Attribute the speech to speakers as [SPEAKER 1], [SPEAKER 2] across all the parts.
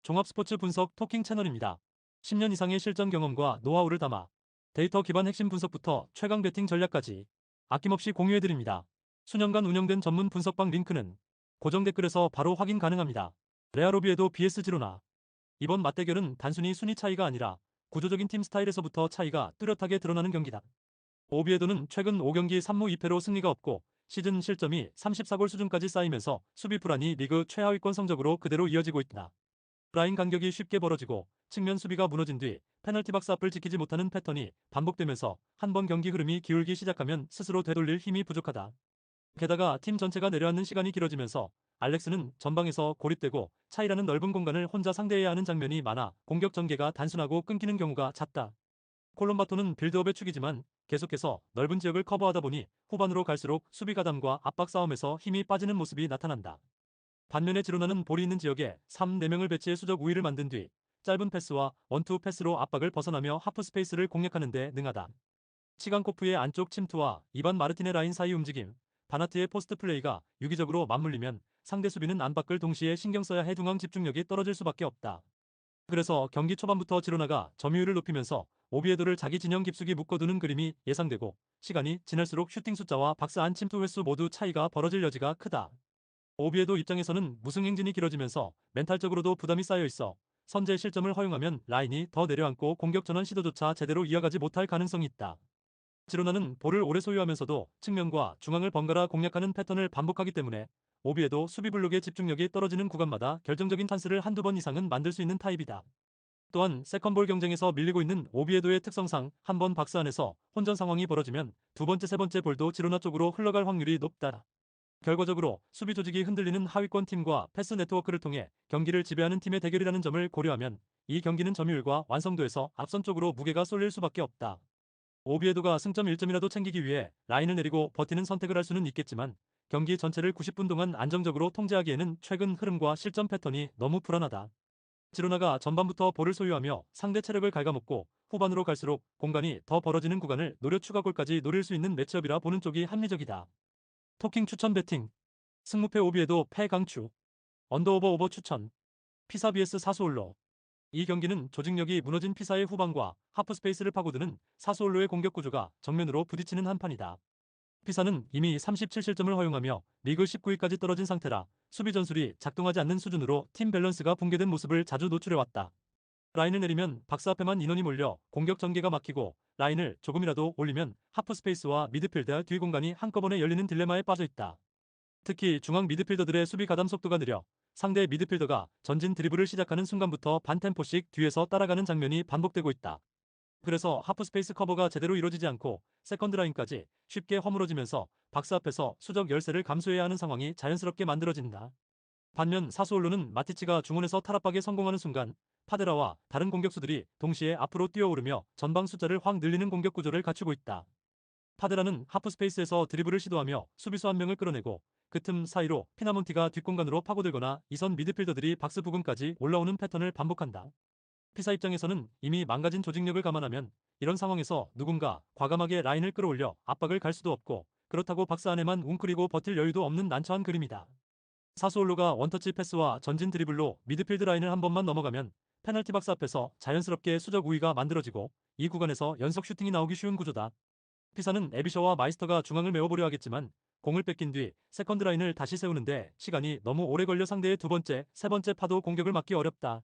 [SPEAKER 1] 종합 스포츠 분석 토킹 채널입니다. 10년 이상의 실전 경험과 노하우를 담아 데이터 기반 핵심 분석부터 최강 배팅 전략까지 아낌없이 공유해드립니다. 수년간 운영된 전문 분석방 링크는 고정 댓글에서 바로 확인 가능합니다. 레아로비에도 BS 지로나. 이번 맞대결은 단순히 순위 차이가 아니라 구조적인 팀 스타일에서부터 차이가 뚜렷하게 드러나는 경기다. 오비에도는 최근 5경기 3무 2패로 승리가 없고 시즌 실점이 34골 수준까지 쌓이면서 수비 불안이 리그 최하위권 성적으로 그대로 이어지고 있다. 라인 간격이 쉽게 벌어지고 측면 수비가 무너진 뒤 페널티 박스 앞을 지키지 못하는 패턴이 반복되면서 한 번 경기 흐름이 기울기 시작하면 스스로 되돌릴 힘이 부족하다. 게다가 팀 전체가 내려앉는 시간이 길어지면서 알렉스는 전방에서 고립되고 차이라는 넓은 공간을 혼자 상대해야 하는 장면이 많아 공격 전개가 단순하고 끊기는 경우가 잦다. 콜롬바토는 빌드업의 축이지만 계속해서 넓은 지역을 커버하다 보니 후반으로 갈수록 수비 가담과 압박 싸움에서 힘이 빠지는 모습이 나타난다. 반면에 지로나는 볼이 있는 지역에 3, 4명을 배치해 수적 우위를 만든 뒤 짧은 패스와 원투 패스로 압박을 벗어나며 하프 스페이스를 공략하는 데 능하다. 치간코프의 안쪽 침투와 이반 마르틴의 라인 사이 움직임, 바나트의 포스트 플레이가 유기적으로 맞물리면 상대 수비는 안팎을 동시에 신경 써야 해 중앙 집중력이 떨어질 수밖에 없다. 그래서 경기 초반부터 지로나가 점유율을 높이면서 오비에도를 자기 진영 깊숙이 묶어두는 그림이 예상되고 시간이 지날수록 슈팅 숫자와 박스 안 침투 횟수 모두 차이가 벌어질 여지가 크다. 오비에도 입장에서는 무승 행진이 길어지면서 멘탈적으로도 부담이 쌓여 있어 선제 실점을 허용하면 라인이 더 내려앉고 공격 전환 시도조차 제대로 이어가지 못할 가능성이 있다. 지로나는 볼을 오래 소유하면서도 측면과 중앙을 번갈아 공략하는 패턴을 반복하기 때문에 오비에도 수비 블록의 집중력이 떨어지는 구간마다 결정적인 찬스를 한두 번 이상은 만들 수 있는 타입이다. 또한 세컨볼 경쟁에서 밀리고 있는 오비에도의 특성상 한 번 박스 안에서 혼전 상황이 벌어지면 두 번째 세 번째 볼도 지로나 쪽으로 흘러갈 확률이 높다. 결과적으로 수비 조직이 흔들리는 하위권 팀과 패스 네트워크를 통해 경기를 지배하는 팀의 대결이라는 점을 고려하면 이 경기는 점유율과 완성도에서 앞선 쪽으로 무게가 쏠릴 수밖에 없다. 오비에도가 승점 1점이라도 챙기기 위해 라인을 내리고 버티는 선택을 할 수는 있겠지만 경기 전체를 90분 동안 안정적으로 통제하기에는 최근 흐름과 실점 패턴이 너무 불안하다. 지로나가 전반부터 볼을 소유하며 상대 체력을 갉아먹고 후반으로 갈수록 공간이 더 벌어지는 구간을 노려 추가골까지 노릴 수 있는 매치업이라 보는 쪽이 합리적이다. 토킹 추천 배팅 승무패 오비에도 패 강추 언더오버 오버 추천 피사 vs 사수올로. 이 경기는 조직력이 무너진 피사의 후방과 하프스페이스를 파고드는 사수올로의 공격 구조가 정면으로 부딪히는 한판이다. 피사는 이미 37실점을 허용하며 리그 19위까지 떨어진 상태라 수비 전술이 작동하지 않는 수준으로 팀 밸런스가 붕괴된 모습을 자주 노출해왔다. 라인을 내리면 박스 앞에만 인원이 몰려 공격 전개가 막히고 라인을 조금이라도 올리면 하프스페이스와 미드필드 뒤 공간이 한꺼번에 열리는 딜레마에 빠져있다. 특히 중앙 미드필더들의 수비 가담 속도가 느려 상대 미드필더가 전진 드리블을 시작하는 순간부터 반템포씩 뒤에서 따라가는 장면이 반복되고 있다. 그래서 하프스페이스 커버가 제대로 이루어지지 않고 세컨드 라인까지 쉽게 허물어지면서 박스 앞에서 수적 열세를 감수해야 하는 상황이 자연스럽게 만들어진다. 반면 사수올로는 마티치가 중원에서 탈압박에 성공하는 순간 파데라와 다른 공격수들이 동시에 앞으로 뛰어오르며 전방 숫자를 확 늘리는 공격 구조를 갖추고 있다. 파데라는 하프스페이스에서 드리블을 시도하며 수비수 한 명을 끌어내고 그 틈 사이로 피나몬티가 뒷공간으로 파고들거나 이선 미드필더들이 박스 부근까지 올라오는 패턴을 반복한다. 피사 입장에서는 이미 망가진 조직력을 감안하면 이런 상황에서 누군가 과감하게 라인을 끌어올려 압박을 갈 수도 없고 그렇다고 박스 안에만 웅크리고 버틸 여유도 없는 난처한 그림이다. 사수올로가 원터치 패스와 전진 드리블로 미드필드 라인을 한 번만 넘어가면 페널티 박스 앞에서 자연스럽게 수적 우위가 만들어지고 이 구간에서 연속 슈팅이 나오기 쉬운 구조다. 피사는 에비셔와 마이스터가 중앙을 메워보려 하겠지만 공을 뺏긴 뒤 세컨드 라인을 다시 세우는데 시간이 너무 오래 걸려 상대의 두 번째, 세 번째 파도 공격을 막기 어렵다.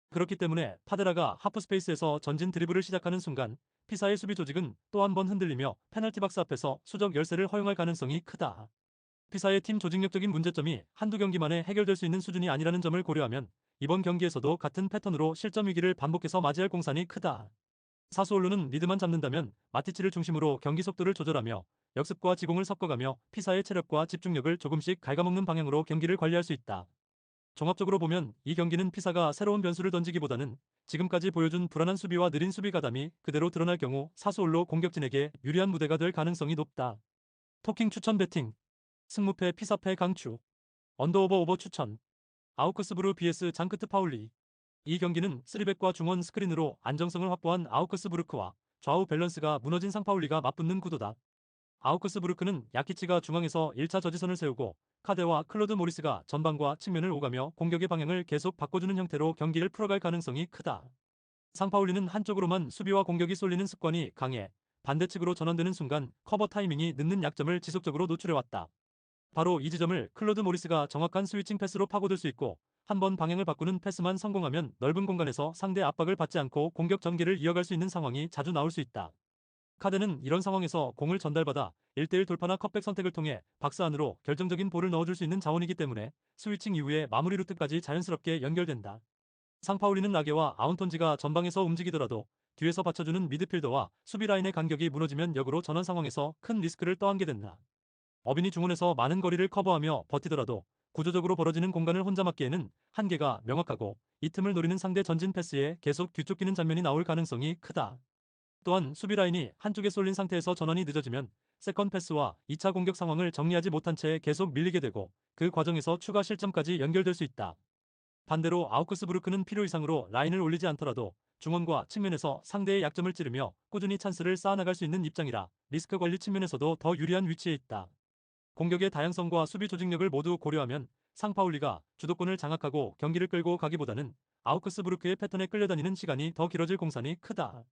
[SPEAKER 1] 그렇기 때문에 파데라가 하프스페이스에서 전진 드리블을 시작하는 순간 피사의 수비 조직은 또 한 번 흔들리며 페널티 박스 앞에서 수적 열세를 허용할 가능성이 크다. 피사의 팀 조직력적인 문제점이 한두 경기만에 해결될 수 있는 수준이 아니라는 점을 고려하면 이번 경기에서도 같은 패턴으로 실점 위기를 반복해서 맞이할 공산이 크다. 사수올로는 리드만 잡는다면 마티치를 중심으로 경기 속도를 조절하며 역습과 지공을 섞어가며 피사의 체력과 집중력을 조금씩 갉아먹는 방향으로 경기를 관리할 수 있다. 종합적으로 보면 이 경기는 피사가 새로운 변수를 던지기보다는 지금까지 보여준 불안한 수비와 느린 수비 가담이 그대로 드러날 경우 사수올로 공격진에게 유리한 무대가 될 가능성이 높다. 토킹 추천 배팅 승무패 피사패 강추 언더오버 오버 추천 아우크스부르 vs 장크트 파울리. 이 경기는 3백과 중원 스크린으로 안정성을 확보한 아우크스부르크와 좌우 밸런스가 무너진 상파울리가 맞붙는 구도다. 아우크스부르크는 야키치가 중앙에서 1차 저지선을 세우고 카데와 클로드 모리스가 전방과 측면을 오가며 공격의 방향을 계속 바꿔주는 형태로 경기를 풀어갈 가능성이 크다. 상파울리는 한쪽으로만 수비와 공격이 쏠리는 습관이 강해 반대측으로 전환되는 순간 커버 타이밍이 늦는 약점을 지속적으로 노출해왔다. 바로 이 지점을 클로드 모리스가 정확한 스위칭 패스로 파고들 수 있고 한 번 방향을 바꾸는 패스만 성공하면 넓은 공간에서 상대 압박을 받지 않고 공격 전개를 이어갈 수 있는 상황이 자주 나올 수 있다. 카드는 이런 상황에서 공을 전달받아 1대1 돌파나 컵백 선택을 통해 박스 안으로 결정적인 볼을 넣어줄 수 있는 자원이기 때문에 스위칭 이후에 마무리 루트까지 자연스럽게 연결된다. 상파울리는 라게와 아운톤지가 전방에서 움직이더라도 뒤에서 받쳐주는 미드필더와 수비 라인의 간격이 무너지면 역으로 전환 상황에서 큰 리스크를 떠안게 된다. 어빈이 중원에서 많은 거리를 커버하며 버티더라도 구조적으로 벌어지는 공간을 혼자 막기에는 한계가 명확하고 이 틈을 노리는 상대 전진 패스에 계속 뒤쫓기는 장면이 나올 가능성이 크다. 또한 수비 라인이 한쪽에 쏠린 상태에서 전환이 늦어지면 세컨 패스와 2차 공격 상황을 정리하지 못한 채 계속 밀리게 되고 그 과정에서 추가 실점까지 연결될 수 있다. 반대로 아우크스부르크는 필요 이상으로 라인을 올리지 않더라도 중원과 측면에서 상대의 약점을 찌르며 꾸준히 찬스를 쌓아나갈 수 있는 입장이라 리스크 관리 측면에서도 더 유리한 위치에 있다. 공격의 다양성과 수비 조직력을 모두 고려하면 상파울리가 주도권을 장악하고 경기를 끌고 가기보다는 아우크스부르크의 패턴에 끌려다니는 시간이 더 길어질 공산이 크다.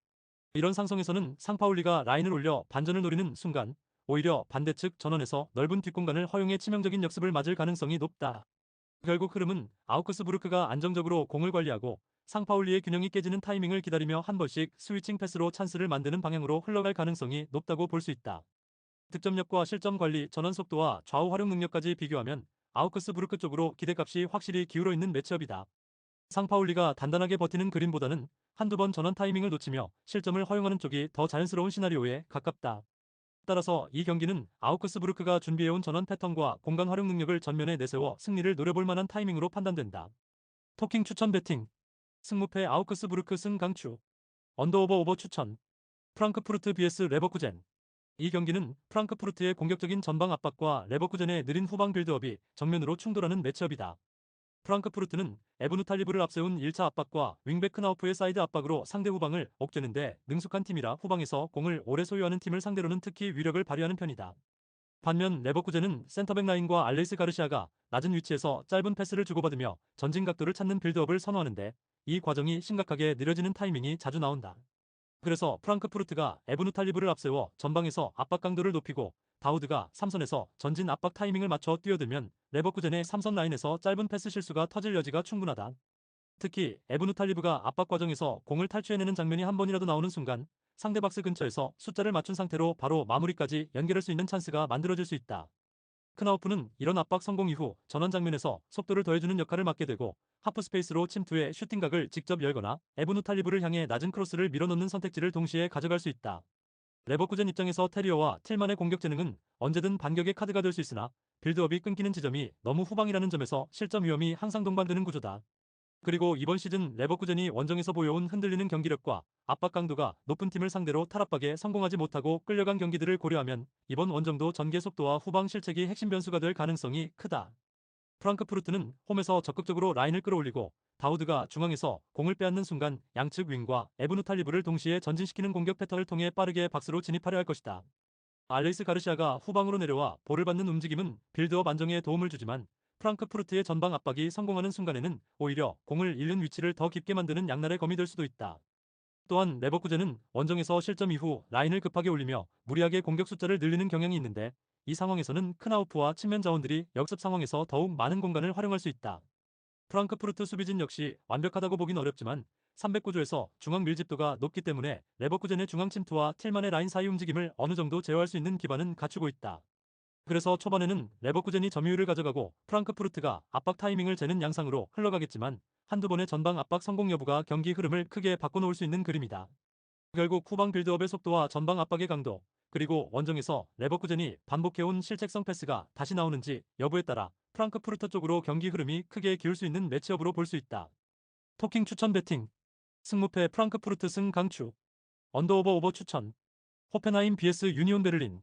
[SPEAKER 1] 이런 상성에서는 상파울리가 라인을 올려 반전을 노리는 순간 오히려 반대측 전원에서 넓은 뒷공간을 허용해 치명적인 역습을 맞을 가능성이 높다. 결국 흐름은 아우크스부르크가 안정적으로 공을 관리하고 상파울리의 균형이 깨지는 타이밍을 기다리며 한 번씩 스위칭 패스로 찬스를 만드는 방향으로 흘러갈 가능성이 높다고 볼 수 있다. 득점력과 실점 관리, 전환 속도와 좌우 활용 능력까지 비교하면 아우크스부르크 쪽으로 기대값이 확실히 기울어 있는 매치업이다. 상파울리가 단단하게 버티는 그림보다는 한두 번 전환 타이밍을 놓치며 실점을 허용하는 쪽이 더 자연스러운 시나리오에 가깝다. 따라서 이 경기는 아우크스부르크가 준비해온 전환 패턴과 공간 활용 능력을 전면에 내세워 승리를 노려볼 만한 타이밍으로 판단된다. 토킹 추천 배팅 승무패 아우크스부르크 승 강추 언더오버 오버 추천 프랑크푸르트 vs 레버쿠젠 이 경기는 프랑크푸르트의 공격적인 전방 압박과 레버쿠젠의 느린 후방 빌드업이 정면으로 충돌하는 매치업이다. 프랑크푸르트는 에브누 탈리브를 앞세운 1차 압박과 윙백 크나우프의 사이드 압박으로 상대 후방을 억제는데 능숙한 팀이라 후방에서 공을 오래 소유하는 팀을 상대로는 특히 위력을 발휘하는 편이다. 반면 레버쿠젠은 센터백 라인과 알레이스 가르시아가 낮은 위치에서 짧은 패스를 주고받으며 전진 각도를 찾는 빌드업을 선호하는데 이 과정이 심각하게 느려지는 타이밍이 자주 나온다. 그래서 프랑크푸르트가 에브누 탈리브를 앞세워 전방에서 압박 강도를 높이고 다우드가 3선에서 전진 압박 타이밍을 맞춰 뛰어들면 레버쿠젠의 3선 라인에서 짧은 패스 실수가 터질 여지가 충분하다. 특히 에브누 탈리브가 압박 과정에서 공을 탈취해내는 장면이 한 번이라도 나오는 순간 상대 박스 근처에서 숫자를 맞춘 상태로 바로 마무리까지 연결할 수 있는 찬스가 만들어질 수 있다. 크나우프는 이런 압박 성공 이후 전원 장면에서 속도를 더해주는 역할을 맡게 되고 하프 스페이스로 침투해 슈팅각을 직접 열거나 에브누 탈리브를 향해 낮은 크로스를 밀어넣는 선택지를 동시에 가져갈 수 있다. 레버쿠젠 입장에서 테리어와 틸만의 공격 재능은 언제든 반격의 카드가 될 수 있으나 빌드업이 끊기는 지점이 너무 후방이라는 점에서 실점 위험이 항상 동반되는 구조다. 그리고 이번 시즌 레버쿠젠이 원정에서 보여온 흔들리는 경기력과 압박 강도가 높은 팀을 상대로 탈압박에 성공하지 못하고 끌려간 경기들을 고려하면 이번 원정도 전개 속도와 후방 실책이 핵심 변수가 될 가능성이 크다. 프랑크푸르트는 홈에서 적극적으로 라인을 끌어올리고 다우드가 중앙에서 공을 빼앗는 순간 양측 윙과 에브누 탈리브를 동시에 전진시키는 공격 패턴을 통해 빠르게 박스로 진입하려 할 것이다. 알레이스 가르시아가 후방으로 내려와 볼을 받는 움직임은 빌드업 안정에 도움을 주지만 프랑크푸르트의 전방 압박이 성공하는 순간에는 오히려 공을 잃는 위치를 더 깊게 만드는 양날의 검이 될 수도 있다. 또한 레버쿠젠은 원정에서 실점 이후 라인을 급하게 올리며 무리하게 공격 숫자를 늘리는 경향이 있는데 이 상황에서는 크나우프와 측면 자원들이 역습 상황에서 더욱 많은 공간을 활용할 수 있다. 프랑크푸르트 수비진 역시 완벽하다고 보긴 어렵지만 300구조에서 중앙 밀집도가 높기 때문에 레버쿠젠의 중앙 침투와 틸만의 라인 사이 움직임을 어느 정도 제어할 수 있는 기반은 갖추고 있다. 그래서 초반에는 레버쿠젠이 점유율을 가져가고 프랑크푸르트가 압박 타이밍을 재는 양상으로 흘러가겠지만 한두 번의 전방 압박 성공 여부가 경기 흐름을 크게 바꿔놓을 수 있는 그림이다. 결국 후방 빌드업의 속도와 전방 압박의 강도, 그리고 원정에서 레버쿠젠이 반복해온 실책성 패스가 다시 나오는지 여부에 따라 프랑크푸르트 쪽으로 경기 흐름이 크게 기울 수 있는 매치업으로 볼 수 있다. 토킹 추천 배팅 승무패 프랑크푸르트 승 강추 언더오버 오버 추천 호펜하임 vs 유니온 베를린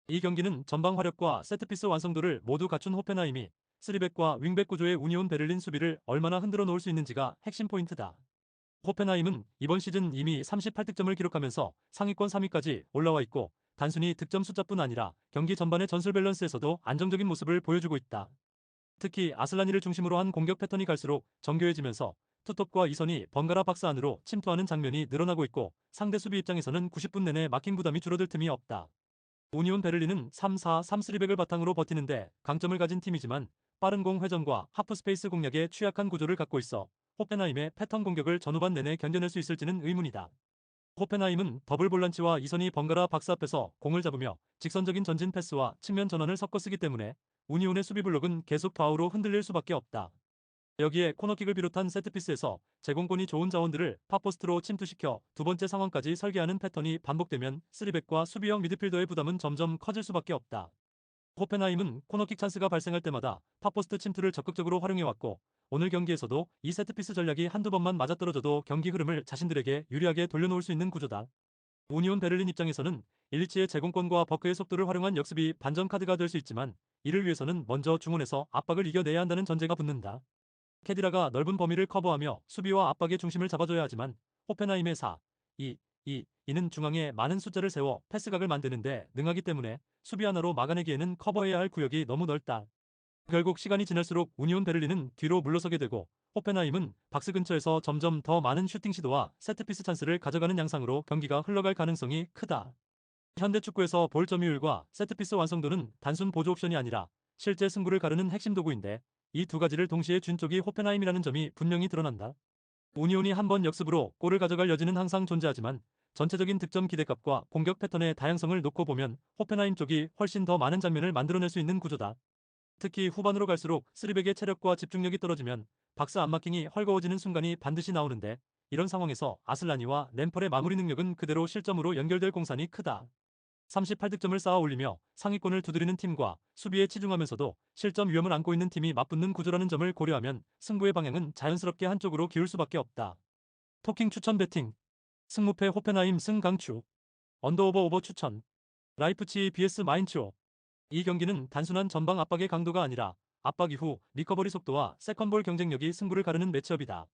[SPEAKER 1] 이 경기는 전방 화력과 세트피스 완성도를 모두 갖춘 호펜하임이 3백과 윙백 구조의 우니온 베를린 수비를 얼마나 흔들어 놓을 수 있는지가 핵심 포인트다. 호펜하임은 이번 시즌 이미 38득점을 기록하면서 상위권 3위까지 올라와 있고 단순히 득점 숫자뿐 아니라 경기 전반의 전술 밸런스에서도 안정적인 모습을 보여주고 있다. 특히 아슬라니를 중심으로 한 공격 패턴이 갈수록 정교해지면서 투톱과 이선이 번갈아 박스 안으로 침투하는 장면이 늘어나고 있고 상대 수비 입장에서는 90분 내내 마킹 부담이 줄어들 틈이 없다. 우니온 베를린은 3-4-3-3백을 바탕으로 버티는데 강점을 가진 팀이지만 빠른 공 회전과 하프 스페이스 공략에 취약한 구조를 갖고 있어 호펜하임의 패턴 공격을 전후반 내내 견뎌낼 수 있을지는 의문이다. 호펜하임은 더블 볼란치와 이선이 번갈아 박스 앞에서 공을 잡으며 직선적인 전진 패스와 측면 전환을 섞어 쓰기 때문에 우니온의 수비 블록은 계속 좌우로 흔들릴 수밖에 없다. 여기에 코너킥을 비롯한 세트피스에서 제공권이 좋은 자원들을 팝포스트로 침투시켜 두 번째 상황까지 설계하는 패턴이 반복되면 3백과 수비형 미드필더의 부담은 점점 커질 수밖에 없다. 호펜하임은 코너킥 찬스가 발생할 때마다 팝포스트 침투를 적극적으로 활용해왔고 오늘 경기에서도 이 세트피스 전략이 한두 번만 맞아떨어져도 경기 흐름을 자신들에게 유리하게 돌려놓을 수 있는 구조다. 우니온 베를린 입장에서는 일리치의 제공권과 버크의 속도를 활용한 역습이 반전 카드가 될 수 있지만 이를 위해서는 먼저 중원에서 압박을 이겨내야 한다는 전제가 붙는다. 케디라가 넓은 범위를 커버하며 수비와 압박의 중심을 잡아줘야 하지만 호펜하임의 4-2-2-2는 중앙에 많은 숫자를 세워 패스각을 만드는데 능하기 때문에 수비 하나로 막아내기에는 커버해야 할 구역이 너무 넓다. 결국 시간이 지날수록 우니온 베를린은 뒤로 물러서게 되고 호펜하임은 박스 근처에서 점점 더 많은 슈팅 시도와 세트피스 찬스를 가져가는 양상으로 경기가 흘러갈 가능성이 크다. 현대 축구에서 볼 점유율과 세트피스 완성도는 단순 보조 옵션이 아니라 실제 승부를 가르는 핵심 도구인데 이 두 가지를 동시에 준 쪽이 호펜하임이라는 점이 분명히 드러난다. 우니온이 한 번 역습으로 골을 가져갈 여지는 항상 존재하지만 전체적인 득점 기대값과 공격 패턴의 다양성을 놓고 보면 호펜하임 쪽이 훨씬 더 많은 장면을 만들어낼 수 있는 구조다. 특히 후반으로 갈수록 쓰리백의 체력과 집중력이 떨어지면 박스 안마킹이 헐거워지는 순간이 반드시 나오는데 이런 상황에서 아슬라니와 램펄의 마무리 능력은 그대로 실점으로 연결될 공산이 크다. 38득점을 쌓아 올리며 상위권을 두드리는 팀과 수비에 치중하면서도 실점 위험을 안고 있는 팀이 맞붙는 구조라는 점을 고려하면 승부의 방향은 자연스럽게 한쪽으로 기울 수밖에 없다. 토킹 추천 배팅 승무패 호펜하임 승강추 언더오버 오버 추천 라이프치히 vs 마인츠호 이 경기는 단순한 전방 압박의 강도가 아니라 압박 이후 리커버리 속도와 세컨볼 경쟁력이 승부를 가르는 매치업이다.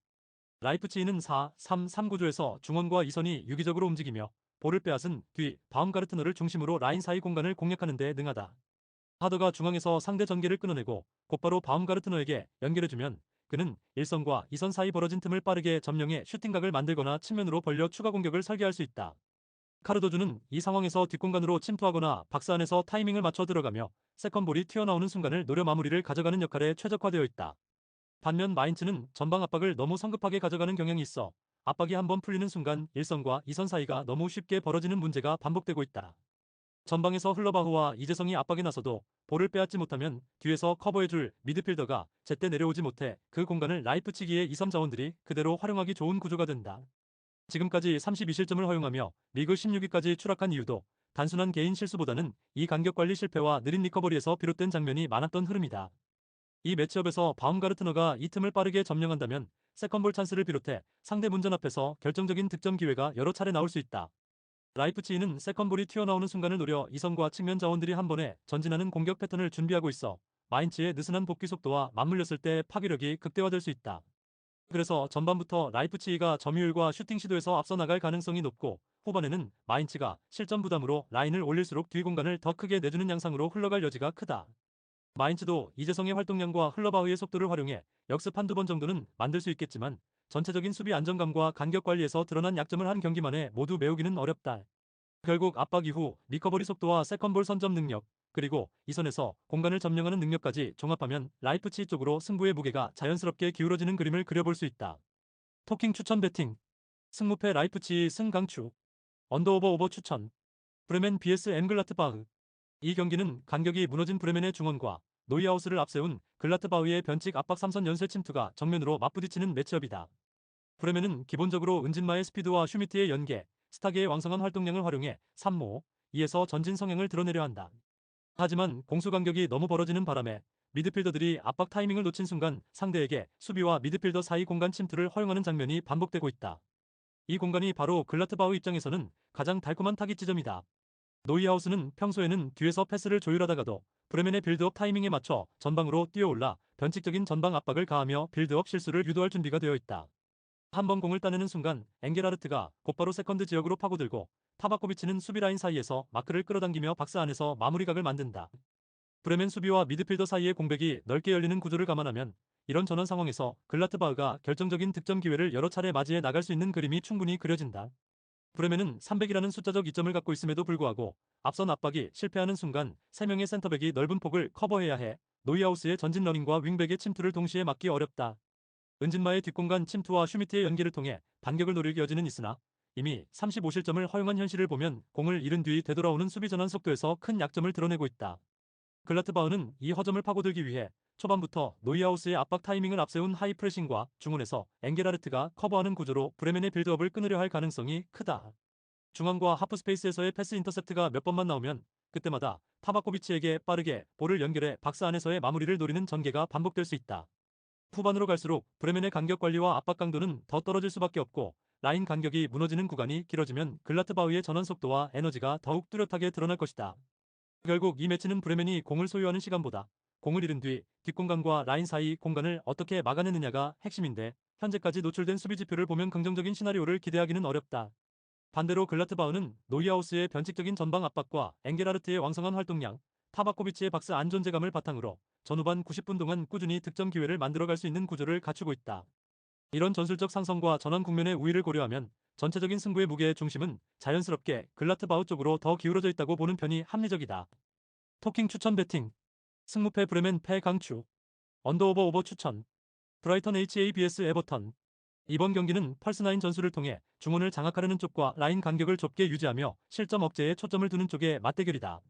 [SPEAKER 1] 라이프치히는 4-3-3 구조에서 중원과 이선이 유기적으로 움직이며 볼을 빼앗은 뒤 바움가르트너를 중심으로 라인 사이 공간을 공략하는 데 능하다. 하더가 중앙에서 상대 전개를 끊어내고 곧바로 바움가르트너에게 연결해주면 그는 1선과 2선 사이 벌어진 틈을 빠르게 점령해 슈팅각을 만들거나 측면으로 벌려 추가 공격을 설계할 수 있다. 카르도주는 이 상황에서 뒷공간으로 침투하거나 박스 안에서 타이밍을 맞춰 들어가며 세컨볼이 튀어나오는 순간을 노려 마무리를 가져가는 역할에 최적화되어 있다. 반면 마인츠는 전방 압박을 너무 성급하게 가져가는 경향이 있어 압박이 한번 풀리는 순간 1선과 2선 사이가 너무 쉽게 벌어지는 문제가 반복되고 있다. 전방에서 흘러바흐와 이재성이 압박에 나서도 볼을 빼앗지 못하면 뒤에서 커버해줄 미드필더가 제때 내려오지 못해 그 공간을 라이프치히의 2-3 자원들이 그대로 활용하기 좋은 구조가 된다. 지금까지 32실점을 허용하며 리그 16위까지 추락한 이유도 단순한 개인 실수보다는 이 간격관리 실패와 느린 리커버리에서 비롯된 장면이 많았던 흐름이다. 이 매치업에서 바움가르트너가 이 틈을 빠르게 점령한다면 세컨볼 찬스를 비롯해 상대 문전 앞에서 결정적인 득점 기회가 여러 차례 나올 수 있다. 라이프치히는 세컨볼이 튀어나오는 순간을 노려 이선과 측면 자원들이 한 번에 전진하는 공격 패턴을 준비하고 있어 마인츠의 느슨한 복귀 속도와 맞물렸을 때 파괴력이 극대화될 수 있다. 그래서 전반부터 라이프치히가 점유율과 슈팅 시도에서 앞서 나갈 가능성이 높고 후반에는 마인츠가 실점 부담으로 라인을 올릴수록 뒤 공간을 더 크게 내주는 양상으로 흘러갈 여지가 크다. 마인츠도 이재성의 활동량과 흘러바흐의 속도를 활용해 역습 한두 번 정도는 만들 수 있겠지만 전체적인 수비 안정감과 간격 관리에서 드러난 약점을 한 경기만에 모두 메우기는 어렵다. 결국 압박 이후 리커버리 속도와 세컨볼 선점 능력, 그리고 이선에서 공간을 점령하는 능력까지 종합하면 라이프치히 쪽으로 승부의 무게가 자연스럽게 기울어지는 그림을 그려볼 수 있다. 토킹 추천 배팅 승무패 라이프치히 승강추 언더오버 오버 추천 브레멘 vs 엠글라트바흐 이 경기는 간격이 무너진 브레멘의 중원과 노이아우스를 앞세운 글라트바흐의 변칙 압박 3선 연쇄 침투가 정면으로 맞부딪히는 매치업이다. 브레멘은 기본적으로 은진마의 스피드와 슈미트의 연계, 스타게의 왕성한 활동량을 활용해 3-5-2에서 전진 성향을 드러내려 한다. 하지만 공수 간격이 너무 벌어지는 바람에 미드필더들이 압박 타이밍을 놓친 순간 상대에게 수비와 미드필더 사이 공간 침투를 허용하는 장면이 반복되고 있다. 이 공간이 바로 글라트바흐 입장에서는 가장 달콤한 타깃 지점이다. 노이하우스는 평소에는 뒤에서 패스를 조율하다가도 브레멘의 빌드업 타이밍에 맞춰 전방으로 뛰어올라 변칙적인 전방 압박을 가하며 빌드업 실수를 유도할 준비가 되어 있다. 한 번 공을 따내는 순간 엥게라르트가 곧바로 세컨드 지역으로 파고들고 타바코비치는 수비 라인 사이에서 마크를 끌어당기며 박스 안에서 마무리각을 만든다. 브레멘 수비와 미드필더 사이의 공백이 넓게 열리는 구조를 감안하면 이런 전원 상황에서 글라트바흐가 결정적인 득점 기회를 여러 차례 맞이해 나갈 수 있는 그림이 충분히 그려진다. 브레멘은 300이라는 숫자적 이점을 갖고 있음에도 불구하고 앞선 압박이 실패하는 순간 3명의 센터백이 넓은 폭을 커버해야 해 노이하우스의 전진 러닝과 윙백의 침투를 동시에 막기 어렵다. 은진마의 뒷공간 침투와 슈미트의 연계를 통해 반격을 노릴 여지는 있으나 이미 35실점을 허용한 현실을 보면 공을 잃은 뒤 되돌아오는 수비 전환 속도에서 큰 약점을 드러내고 있다. 글라트바흐는 이 허점을 파고들기 위해 초반부터 노이하우스의 압박 타이밍을 앞세운 하이 프레싱과 중원에서 엥게라르트가 커버하는 구조로 브레멘의 빌드업을 끊으려 할 가능성이 크다. 중앙과 하프 스페이스에서의 패스 인터셉트가 몇 번만 나오면 그때마다 타바코비치에게 빠르게 볼을 연결해 박스 안에서의 마무리를 노리는 전개가 반복될 수 있다. 후반으로 갈수록 브레멘의 간격 관리와 압박 강도는 더 떨어질 수밖에 없고 라인 간격이 무너지는 구간이 길어지면 글라트바흐의 전환 속도와 에너지가 더욱 뚜렷하게 드러날 것이다. 결국 이 매치는 브레멘이 공을 소유하는 시간보다 공을 잃은 뒤 뒷공간과 라인 사이 공간을 어떻게 막아내느냐가 핵심인데 현재까지 노출된 수비 지표를 보면 긍정적인 시나리오를 기대하기는 어렵다. 반대로 글라트바흐는 노이하우스의 변칙적인 전방 압박과 엥게라르트의 왕성한 활동량, 타바코비치의 박스 안 존재감을 바탕으로 전후반 90분 동안 꾸준히 득점 기회를 만들어갈 수 있는 구조를 갖추고 있다. 이런 전술적 상성과 전환 국면의 우위를 고려하면 전체적인 승부의 무게의 중심은 자연스럽게 글라트바흐 쪽으로 더 기울어져 있다고 보는 편이 합리적이다. 토킹 추천 배팅. 승무패 브레멘 패 강추. 언더오버 오버 추천. 브라이턴 HA vs 에버턴. 이번 경기는 펄스9 전술을 통해 중원을 장악하려는 쪽과 라인 간격을 좁게 유지하며 실점 억제에 초점을 두는 쪽의 맞대결이다.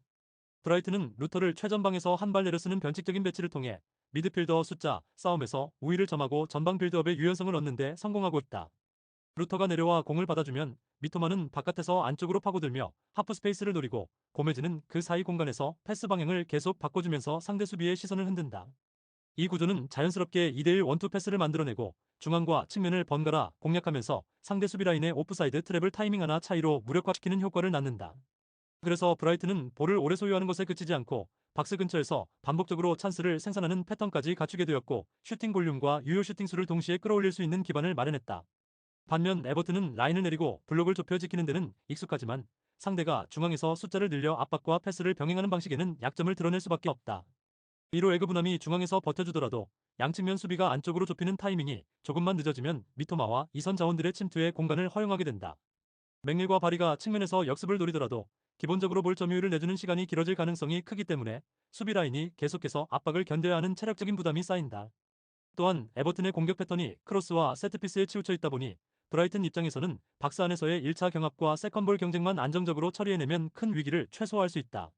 [SPEAKER 1] 브라이튼은 루터를 최전방에서 한 발 내려 쓰는 변칙적인 배치를 통해 미드필더 숫자 싸움에서 우위를 점하고 전방 빌드업의 유연성을 얻는 데 성공하고 있다. 루터가 내려와 공을 받아주면 미토마는 바깥에서 안쪽으로 파고들며 하프 스페이스를 노리고 고메즈는 그 사이 공간에서 패스 방향을 계속 바꿔주면서 상대 수비의 시선을 흔든다. 이 구조는 자연스럽게 2대1 원투 패스를 만들어내고 중앙과 측면을 번갈아 공략하면서 상대 수비 라인의 오프사이드 트랩을 타이밍 하나 차이로 무력화시키는 효과를 낳는다. 그래서 브라이튼은 볼을 오래 소유하는 것에 그치지 않고 박스 근처에서 반복적으로 찬스를 생산하는 패턴까지 갖추게 되었고 슈팅 볼륨과 유효 슈팅 수를 동시에 끌어올릴 수 있는 기반을 마련했다. 반면 에버튼은 라인을 내리고 블록을 좁혀 지키는 데는 익숙하지만 상대가 중앙에서 숫자를 늘려 압박과 패스를 병행하는 방식에는 약점을 드러낼 수밖에 없다. 이로 에그분함이 중앙에서 버텨주더라도 양측면 수비가 안쪽으로 좁히는 타이밍이 조금만 늦어지면 미토마와 이선 자원들의 침투에 공간을 허용하게 된다. 맥릴과 바리가 측면에서 역습을 노리더라도 기본적으로 볼 점유율을 내주는 시간이 길어질 가능성이 크기 때문에 수비 라인이 계속해서 압박을 견뎌야 하는 체력적인 부담이 쌓인다. 또한 에버튼의 공격 패턴이 크로스와 세트피스에 치우쳐 있다 보니 브라이튼 입장에서는 박스 안에서의 1차 경합과 세컨볼 경쟁만 안정적으로 처리해내면 큰 위기를 최소화할 수 있다.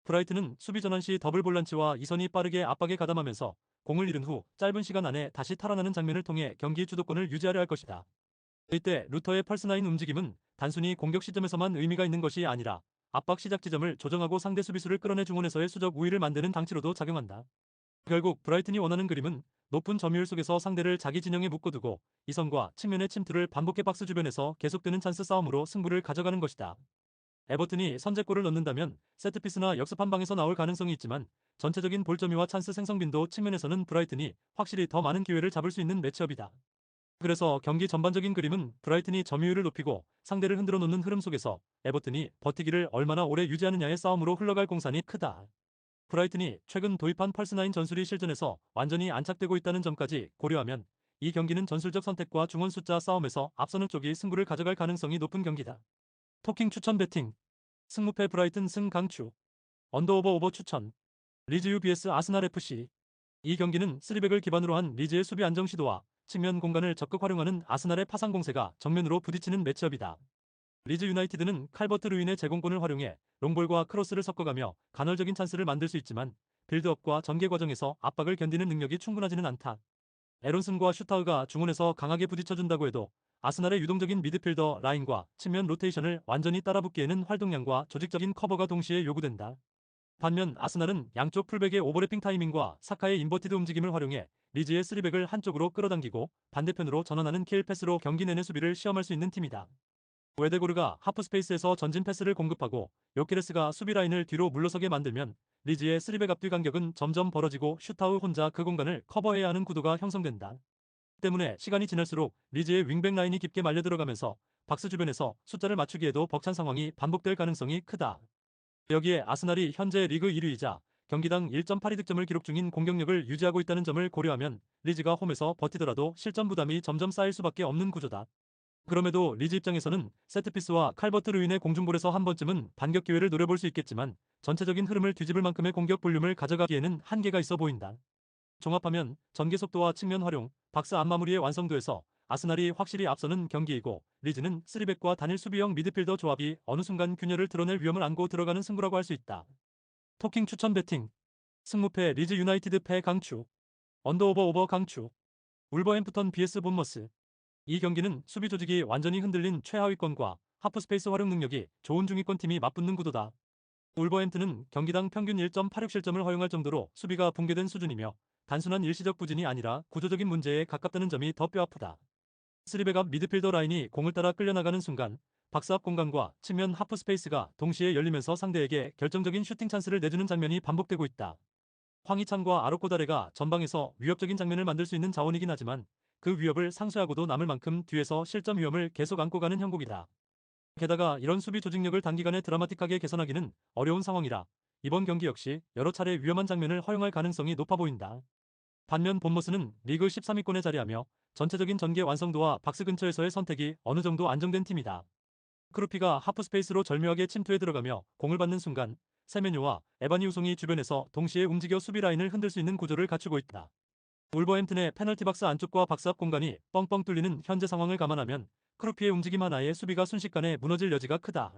[SPEAKER 1] 브라이튼은 수비 전환 시 더블 볼란치와 이선이 빠르게 압박에 가담하면서 공을 잃은 후 짧은 시간 안에 다시 탈환하는 장면을 통해 경기 주도권을 유지하려 할 것이다. 이때 루터의 펄스9 움직임은 단순히 공격 시점에서만 의미가 있는 것이 아니라 압박 시작 지점을 조정하고 상대 수비수를 끌어내 중원에서의 수적 우위를 만드는 장치로도 작용한다. 결국 브라이튼이 원하는 그림은 높은 점유율 속에서 상대를 자기 진영에 묶어두고 이선과 측면의 침투를 반복해 박스 주변에서 계속되는 찬스 싸움으로 승부를 가져가는 것이다. 에버튼이 선제골을 넣는다면 세트피스나 역습 한 방에서 나올 가능성이 있지만 전체적인 볼 점유와 찬스 생성 빈도 측면에서는 브라이튼이 확실히 더 많은 기회를 잡을 수 있는 매치업이다. 그래서 경기 전반적인 그림은 브라이튼이 점유율을 높이고 상대를 흔들어 놓는 흐름 속에서 에버튼이 버티기를 얼마나 오래 유지하느냐의 싸움으로 흘러갈 공산이 크다. 브라이튼이 최근 도입한 펄스9 전술이 실전에서 완전히 안착되고 있다는 점까지 고려하면 이 경기는 전술적 선택과 중원 숫자 싸움에서 앞서는 쪽이 승부를 가져갈 가능성이 높은 경기다. 토킹 추천 배팅. 승무패 브라이튼 승 강추. 언더오버 오버 추천. 리즈 U vs 아스날 FC. 이 경기는 3백을 기반으로 한 리즈의 수비 안정 시도와 측면 공간을 적극 활용하는 아스날의 파상 공세가 정면으로 부딪히는 매치업이다. 리즈 유나이티드는 칼버트 루인의 제공권을 활용해 롱볼과 크로스를 섞어가며 간헐적인 찬스를 만들 수 있지만 빌드업과 전개 과정에서 압박을 견디는 능력이 충분하지는 않다. 에론슨과 슈타흐가 중원에서 강하게 부딪혀준다고 해도 아스날의 유동적인 미드필더 라인과 측면 로테이션을 완전히 따라붙기에는 활동량과 조직적인 커버가 동시에 요구된다. 반면 아스날은 양쪽 풀백의 오버래핑 타이밍과 사카의 인버티드 움직임을 활용해 리즈의 3백을 한쪽으로 끌어당기고 반대편으로 전환하는 킬 패스로 경기 내내 수비를 시험할 수 있는 팀이다. 웨데고르가 하프 스페이스에서 전진 패스를 공급하고 요케레스가 수비 라인을 뒤로 물러서게 만들면 리즈의 3백 앞뒤 간격은 점점 벌어지고 슈타우 혼자 그 공간을 커버해야 하는 구도가 형성된다. 때문에 시간이 지날수록 리즈의 윙백 라인이 깊게 말려 들어가면서 박스 주변에서 숫자를 맞추기에도 벅찬 상황이 반복될 가능성이 크다. 여기에 아스날이 현재 리그 1위이자 경기당 1.82득점을 기록 중인 공격력을 유지하고 있다는 점을 고려하면 리즈가 홈에서 버티더라도 실점 부담이 점점 쌓일 수밖에 없는 구조다. 그럼에도 리즈 입장에서는 세트피스와 칼버트 루인의 공중볼에서 한 번쯤은 반격 기회를 노려볼 수 있겠지만 전체적인 흐름을 뒤집을 만큼의 공격 볼륨을 가져가기에는 한계가 있어 보인다. 종합하면 전개 속도와 측면 활용, 박스 앞 마무리의 완성도에서 아스날이 확실히 앞서는 경기이고 리즈는 3백과 단일 수비형 미드필더 조합이 어느 순간 균열을 드러낼 위험을 안고 들어가는 승부라고 할 수 있다. 토킹 추천 배팅 승무패 리즈 유나이티드 패 강추 언더오버 오버 강추 울버햄프턴 vs 본머스 이 경기는 수비 조직이 완전히 흔들린 최하위권과 하프스페이스 활용 능력이 좋은 중위권 팀이 맞붙는 구도다. 울버햄튼은 경기당 평균 1.86실점을 허용할 정도로 수비가 붕괴된 수준이며 단순한 일시적 부진이 아니라 구조적인 문제에 가깝다는 점이 더 뼈아프다. 3백 앞 미드필더 라인이 공을 따라 끌려나가는 순간 박스 앞 공간과 측면 하프 스페이스가 동시에 열리면서 상대에게 결정적인 슈팅 찬스를 내주는 장면이 반복되고 있다. 황희찬과 아로코다레가 전방에서 위협적인 장면을 만들 수 있는 자원이긴 하지만 그 위협을 상쇄하고도 남을 만큼 뒤에서 실점 위험을 계속 안고 가는 형국이다. 게다가 이런 수비 조직력을 단기간에 드라마틱하게 개선하기는 어려운 상황이라 이번 경기 역시 여러 차례 위험한 장면을 허용할 가능성이 높아 보인다. 반면 본머스는 리그 13위권에 자리하며 전체적인 전개 완성도와 박스 근처에서의 선택이 어느 정도 안정된 팀이다. 크루피가 하프스페이스로 절묘하게 침투해 들어가며 공을 받는 순간 세메뇨와 에바니 우송이 주변에서 동시에 움직여 수비 라인을 흔들 수 있는 구조를 갖추고 있다. 울버햄튼의 페널티 박스 안쪽과 박스 앞 공간이 뻥뻥 뚫리는 현재 상황을 감안하면 크루피의 움직임 하나에 수비가 순식간에 무너질 여지가 크다.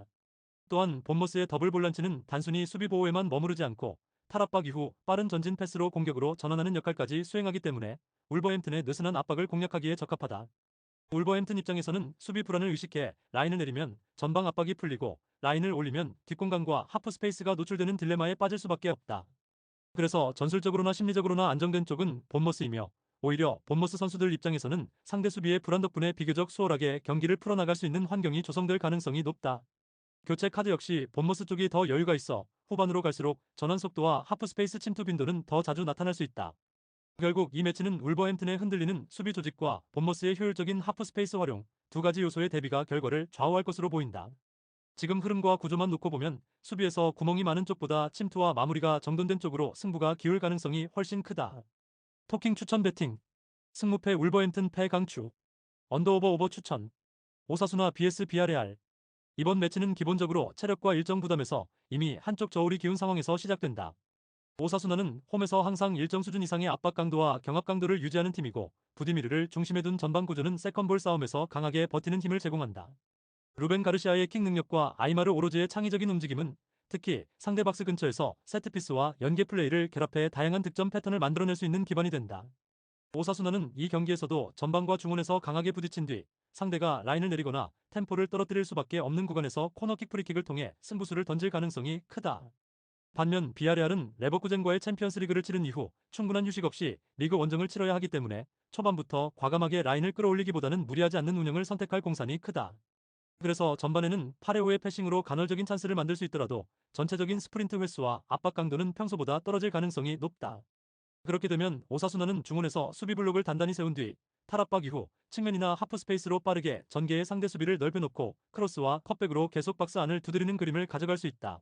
[SPEAKER 1] 또한 본머스의 더블 볼란치는 단순히 수비 보호에만 머무르지 않고 탈압박 이후 빠른 전진 패스로 공격으로 전환하는 역할까지 수행하기 때문에 울버햄튼의 느슨한 압박을 공략하기에 적합하다. 울버햄튼 입장에서는 수비 불안을 의식해 라인을 내리면 전방 압박이 풀리고 라인을 올리면 뒷공간과 하프 스페이스가 노출되는 딜레마에 빠질 수밖에 없다. 그래서 전술적으로나 심리적으로나 안정된 쪽은 본머스이며 오히려 본머스 선수들 입장에서는 상대 수비의 불안 덕분에 비교적 수월하게 경기를 풀어나갈 수 있는 환경이 조성될 가능성이 높다. 교체 카드 역시 본머스 쪽이 더 여유가 있어 후반으로 갈수록 전환 속도와 하프 스페이스 침투 빈도는 더 자주 나타날 수 있다. 결국 이 매치는 울버햄튼의 흔들리는 수비 조직과 본머스의 효율적인 하프 스페이스 활용 두 가지 요소의 대비가 결과를 좌우할 것으로 보인다. 지금 흐름과 구조만 놓고 보면 수비에서 구멍이 많은 쪽보다 침투와 마무리가 정돈된 쪽으로 승부가 기울 가능성이 훨씬 크다. 토킹 추천 배팅 승무패 울버햄튼 패 강추 언더오버 오버 추천 오사수나 vs 비아레알 이번 매치는 기본적으로 체력과 일정 부담에서 이미 한쪽 저울이 기운 상황에서 시작된다. 오사수나는 홈에서 항상 일정 수준 이상의 압박 강도와 경합 강도를 유지하는 팀이고 부디미르를 중심에 둔 전방 구조는 세컨볼 싸움에서 강하게 버티는 힘을 제공한다. 루벤 가르시아의 킥 능력과 아이마르 오로즈의 창의적인 움직임은 특히 상대 박스 근처에서 세트피스와 연계 플레이를 결합해 다양한 득점 패턴을 만들어낼 수 있는 기반이 된다. 오사수나는 이 경기에서도 전방과 중원에서 강하게 부딪힌 뒤 상대가 라인을 내리거나 템포를 떨어뜨릴 수밖에 없는 구간에서 코너킥 프리킥을 통해 승부수를 던질 가능성이 크다. 반면 비아레알은 레버쿠젠과의 챔피언스리그를 치른 이후 충분한 휴식 없이 리그 원정을 치러야 하기 때문에 초반부터 과감하게 라인을 끌어올리기보다는 무리하지 않는 운영을 선택할 공산이 크다. 그래서 전반에는 8회5의 패싱으로 간헐적인 찬스를 만들 수 있더라도 전체적인 스프린트 횟수와 압박 강도는 평소보다 떨어질 가능성이 높다. 그렇게 되면 오사수나는 중원에서 수비 블록을 단단히 세운 뒤 탈압박 이후 측면이나 하프 스페이스로 빠르게 전개의 상대 수비를 넓혀놓고 크로스와 컵백으로 계속 박스 안을 두드리는 그림을 가져갈 수 있다.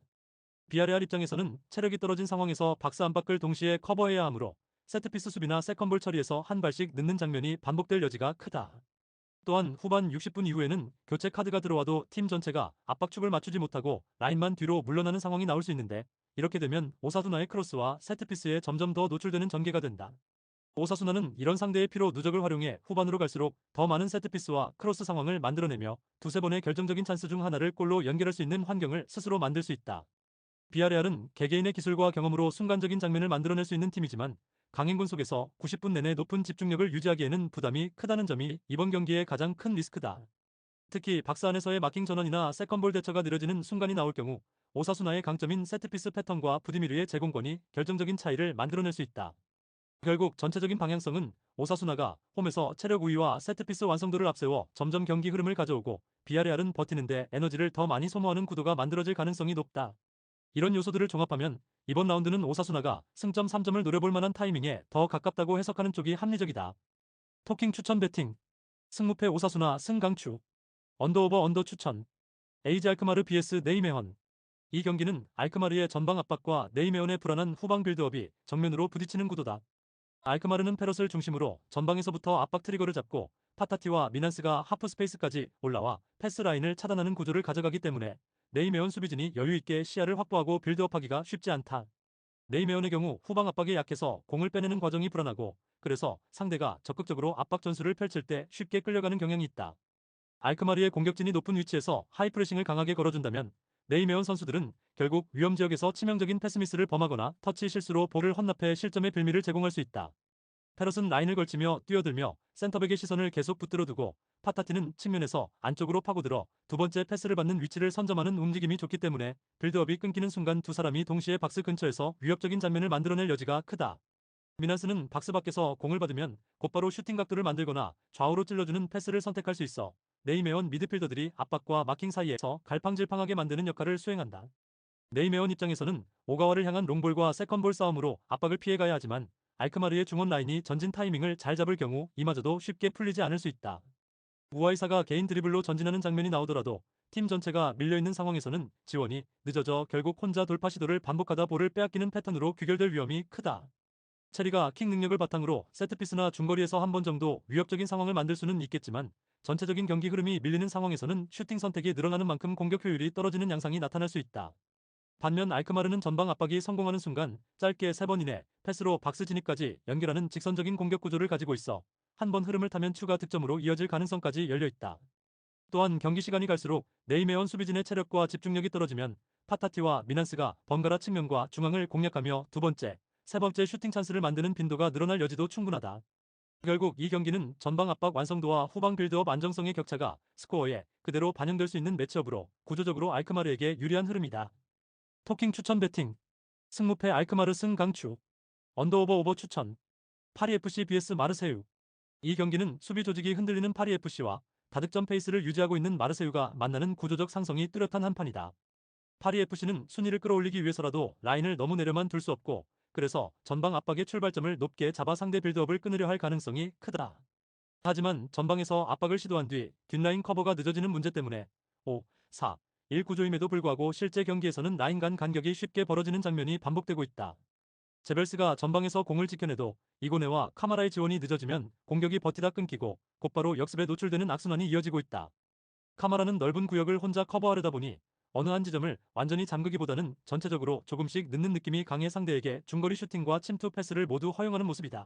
[SPEAKER 1] 비아레알 입장에서는 체력이 떨어진 상황에서 박스 안팎을 동시에 커버해야 하므로 세트피스 수비나 세컨볼 처리에서 한 발씩 늦는 장면이 반복될 여지가 크다. 또한 후반 60분 이후에는 교체 카드가 들어와도 팀 전체가 압박축을 맞추지 못하고 라인만 뒤로 물러나는 상황이 나올 수 있는데 이렇게 되면 오사수나의 크로스와 세트피스에 점점 더 노출되는 전개가 된다. 오사수나는 이런 상대의 피로 누적을 활용해 후반으로 갈수록 더 많은 세트피스와 크로스 상황을 만들어내며 두세 번의 결정적인 찬스 중 하나를 골로 연결할 수 있는 환경을 스스로 만들 수 있다. 비아레알은 개개인의 기술과 경험으로 순간적인 장면을 만들어낼 수 있는 팀이지만 강행군 속에서 90분 내내 높은 집중력을 유지하기에는 부담이 크다는 점이 이번 경기의 가장 큰 리스크다. 특히 박스 안에서의 마킹 전환이나 세컨볼 대처가 느려지는 순간이 나올 경우 오사수나의 강점인 세트피스 패턴과 부디미르의 제공권이 결정적인 차이를 만들어낼 수 있다. 결국 전체적인 방향성은 오사수나가 홈에서 체력 우위와 세트피스 완성도를 앞세워 점점 경기 흐름을 가져오고 비아레알은 버티는데 에너지를 더 많이 소모하는 구도가 만들어질 가능성이 높다. 이런 요소들을 종합하면 이번 라운드는 오사수나가 승점 3점을 노려볼 만한 타이밍에 더 가깝다고 해석하는 쪽이 합리적이다. 토킹 추천 배팅. 승무패 오사수나 승강추. 언더오버 언더 추천. 에이지 알크마르 vs 네이메헌. 이 경기는 알크마르의 전방 압박과 네이메헌의 불안한 후방 빌드업이 정면으로 부딪히는 구도다. 알크마르는 페럿을 중심으로 전방에서부터 압박 트리거를 잡고 파타티와 미난스가 하프 스페이스까지 올라와 패스 라인을 차단하는 구조를 가져가기 때문에 네이메온 수비진이 여유있게 시야를 확보하고 빌드업하기가 쉽지 않다. 네이메온의 경우 후방 압박에 약해서 공을 빼내는 과정이 불안하고, 그래서 상대가 적극적으로 압박 전술을 펼칠 때 쉽게 끌려가는 경향이 있다. 알크마르의 공격진이 높은 위치에서 하이프레싱을 강하게 걸어준다면 네이메온 선수들은 결국 위험 지역에서 치명적인 패스미스를 범하거나 터치 실수로 볼을 헌납해 실점의 빌미를 제공할 수 있다. 페럿은 라인을 걸치며 뛰어들며 센터백의 시선을 계속 붙들어두고, 파타티는 측면에서 안쪽으로 파고들어 두 번째 패스를 받는 위치를 선점하는 움직임이 좋기 때문에 빌드업이 끊기는 순간 두 사람이 동시에 박스 근처에서 위협적인 장면을 만들어낼 여지가 크다. 미난스는 박스 밖에서 공을 받으면 곧바로 슈팅 각도를 만들거나 좌우로 찔러주는 패스를 선택할 수 있어 네이메온 미드필더들이 압박과 마킹 사이에서 갈팡질팡하게 만드는 역할을 수행한다. 네이메온 입장에서는 오가와를 향한 롱볼과 세컨볼 싸움으로 압박을 피해가야 하지만, 알크마르의 중원 라인이 전진 타이밍을 잘 잡을 경우 이마저도 쉽게 풀리지 않을 수 있다. 우아이사가 개인 드리블로 전진하는 장면이 나오더라도 팀 전체가 밀려있는 상황에서는 지원이 늦어져 결국 혼자 돌파 시도를 반복하다 볼을 빼앗기는 패턴으로 귀결될 위험이 크다. 체리가 킥 능력을 바탕으로 세트피스나 중거리에서 한 번 정도 위협적인 상황을 만들 수는 있겠지만, 전체적인 경기 흐름이 밀리는 상황에서는 슈팅 선택이 늘어나는 만큼 공격 효율이 떨어지는 양상이 나타날 수 있다. 반면 알크마르는 전방 압박이 성공하는 순간 짧게 3번 이내 패스로 박스 진입까지 연결하는 직선적인 공격 구조를 가지고 있어 한 번 흐름을 타면 추가 득점으로 이어질 가능성까지 열려있다. 또한 경기 시간이 갈수록 네이메온 수비진의 체력과 집중력이 떨어지면 파타티와 미난스가 번갈아 측면과 중앙을 공략하며 두 번째, 세 번째 슈팅 찬스를 만드는 빈도가 늘어날 여지도 충분하다. 결국 이 경기는 전방 압박 완성도와 후방 빌드업 안정성의 격차가 스코어에 그대로 반영될 수 있는 매치업으로 구조적으로 알크마르에게 유리한 흐름이다. 토킹 추천 배팅. 승무패 알크마르 승강추. 언더오버 오버 추천. 파리FC vs 마르세유. 이 경기는 수비 조직이 흔들리는 파리FC와 다득점 페이스를 유지하고 있는 마르세유가 만나는 구조적 상성이 뚜렷한 한판이다. 파리FC는 순위를 끌어올리기 위해서라도 라인을 너무 내려만 둘 수 없고, 그래서 전방 압박의 출발점을 높게 잡아 상대 빌드업을 끊으려 할 가능성이 크다. 하지만 전방에서 압박을 시도한 뒤 뒷라인 커버가 늦어지는 문제 때문에 5, 4, 1 구조임에도 불구하고 실제 경기에서는 라인 간 간격이 쉽게 벌어지는 장면이 반복되고 있다. 제벨스가 전방에서 공을 지켜내도 이고네와 카마라의 지원이 늦어지면 공격이 버티다 끊기고 곧바로 역습에 노출되는 악순환이 이어지고 있다. 카마라는 넓은 구역을 혼자 커버하려다 보니 어느 한 지점을 완전히 잠그기보다는 전체적으로 조금씩 늦는 느낌이 강해 상대에게 중거리 슈팅과 침투 패스를 모두 허용하는 모습이다.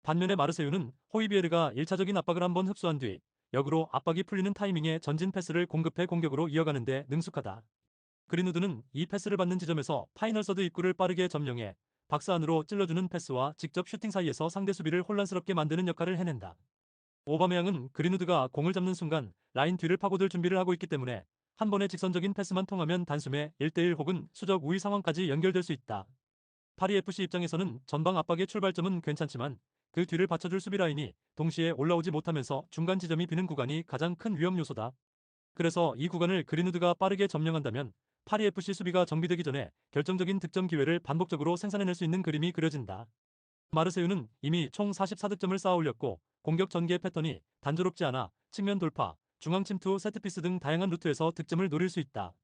[SPEAKER 1] 반면에 마르세유는 호이비에르가 1차적인 압박을 한번 흡수한 뒤 역으로 압박이 풀리는 타이밍에 전진 패스를 공급해 공격으로 이어가는데 능숙하다. 그린우드는 이 패스를 받는 지점에서 파이널 서드 입구를 빠르게 점령해 박스 안으로 찔러주는 패스와 직접 슈팅 사이에서 상대 수비를 혼란스럽게 만드는 역할을 해낸다. 오바메양은 그린우드가 공을 잡는 순간 라인 뒤를 파고들 준비를 하고 있기 때문에 한 번의 직선적인 패스만 통하면 단숨에 1대1 혹은 수적 우위 상황까지 연결될 수 있다. 파리FC 입장에서는 전방 압박의 출발점은 괜찮지만 그 뒤를 받쳐줄 수비 라인이 동시에 올라오지 못하면서 중간 지점이 비는 구간이 가장 큰 위험 요소다. 그래서 이 구간을 그린우드가 빠르게 점령한다면 파리FC 수비가 정비되기 전에 결정적인 득점 기회를 반복적으로 생산해낼 수 있는 그림이 그려진다. 마르세유는 이미 총 44득점을 쌓아 올렸고 공격 전개 패턴이 단조롭지 않아 측면 돌파, 중앙 침투, 세트피스 등 다양한 루트에서 득점을 노릴 수 있다.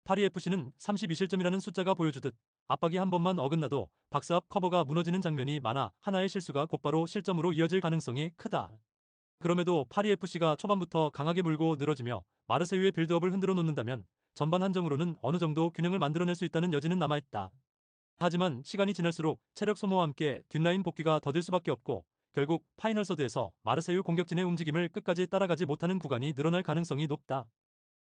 [SPEAKER 1] 파리FC는 32실점이라는 숫자가 보여주듯 압박이 한 번만 어긋나도 박스 앞 커버가 무너지는 장면이 많아 하나의 실수가 곧바로 실점으로 이어질 가능성이 크다. 그럼에도 파리FC가 초반부터 강하게 물고 늘어지며 마르세유의 빌드업을 흔들어 놓는다면 전반 한정으로는 어느 정도 균형을 만들어낼 수 있다는 여지는 남아있다. 하지만 시간이 지날수록 체력 소모와 함께 뒷라인 복귀가 더딜 수밖에 없고, 결국 파이널 서드에서 마르세유 공격진의 움직임을 끝까지 따라가지 못하는 구간이 늘어날 가능성이 높다.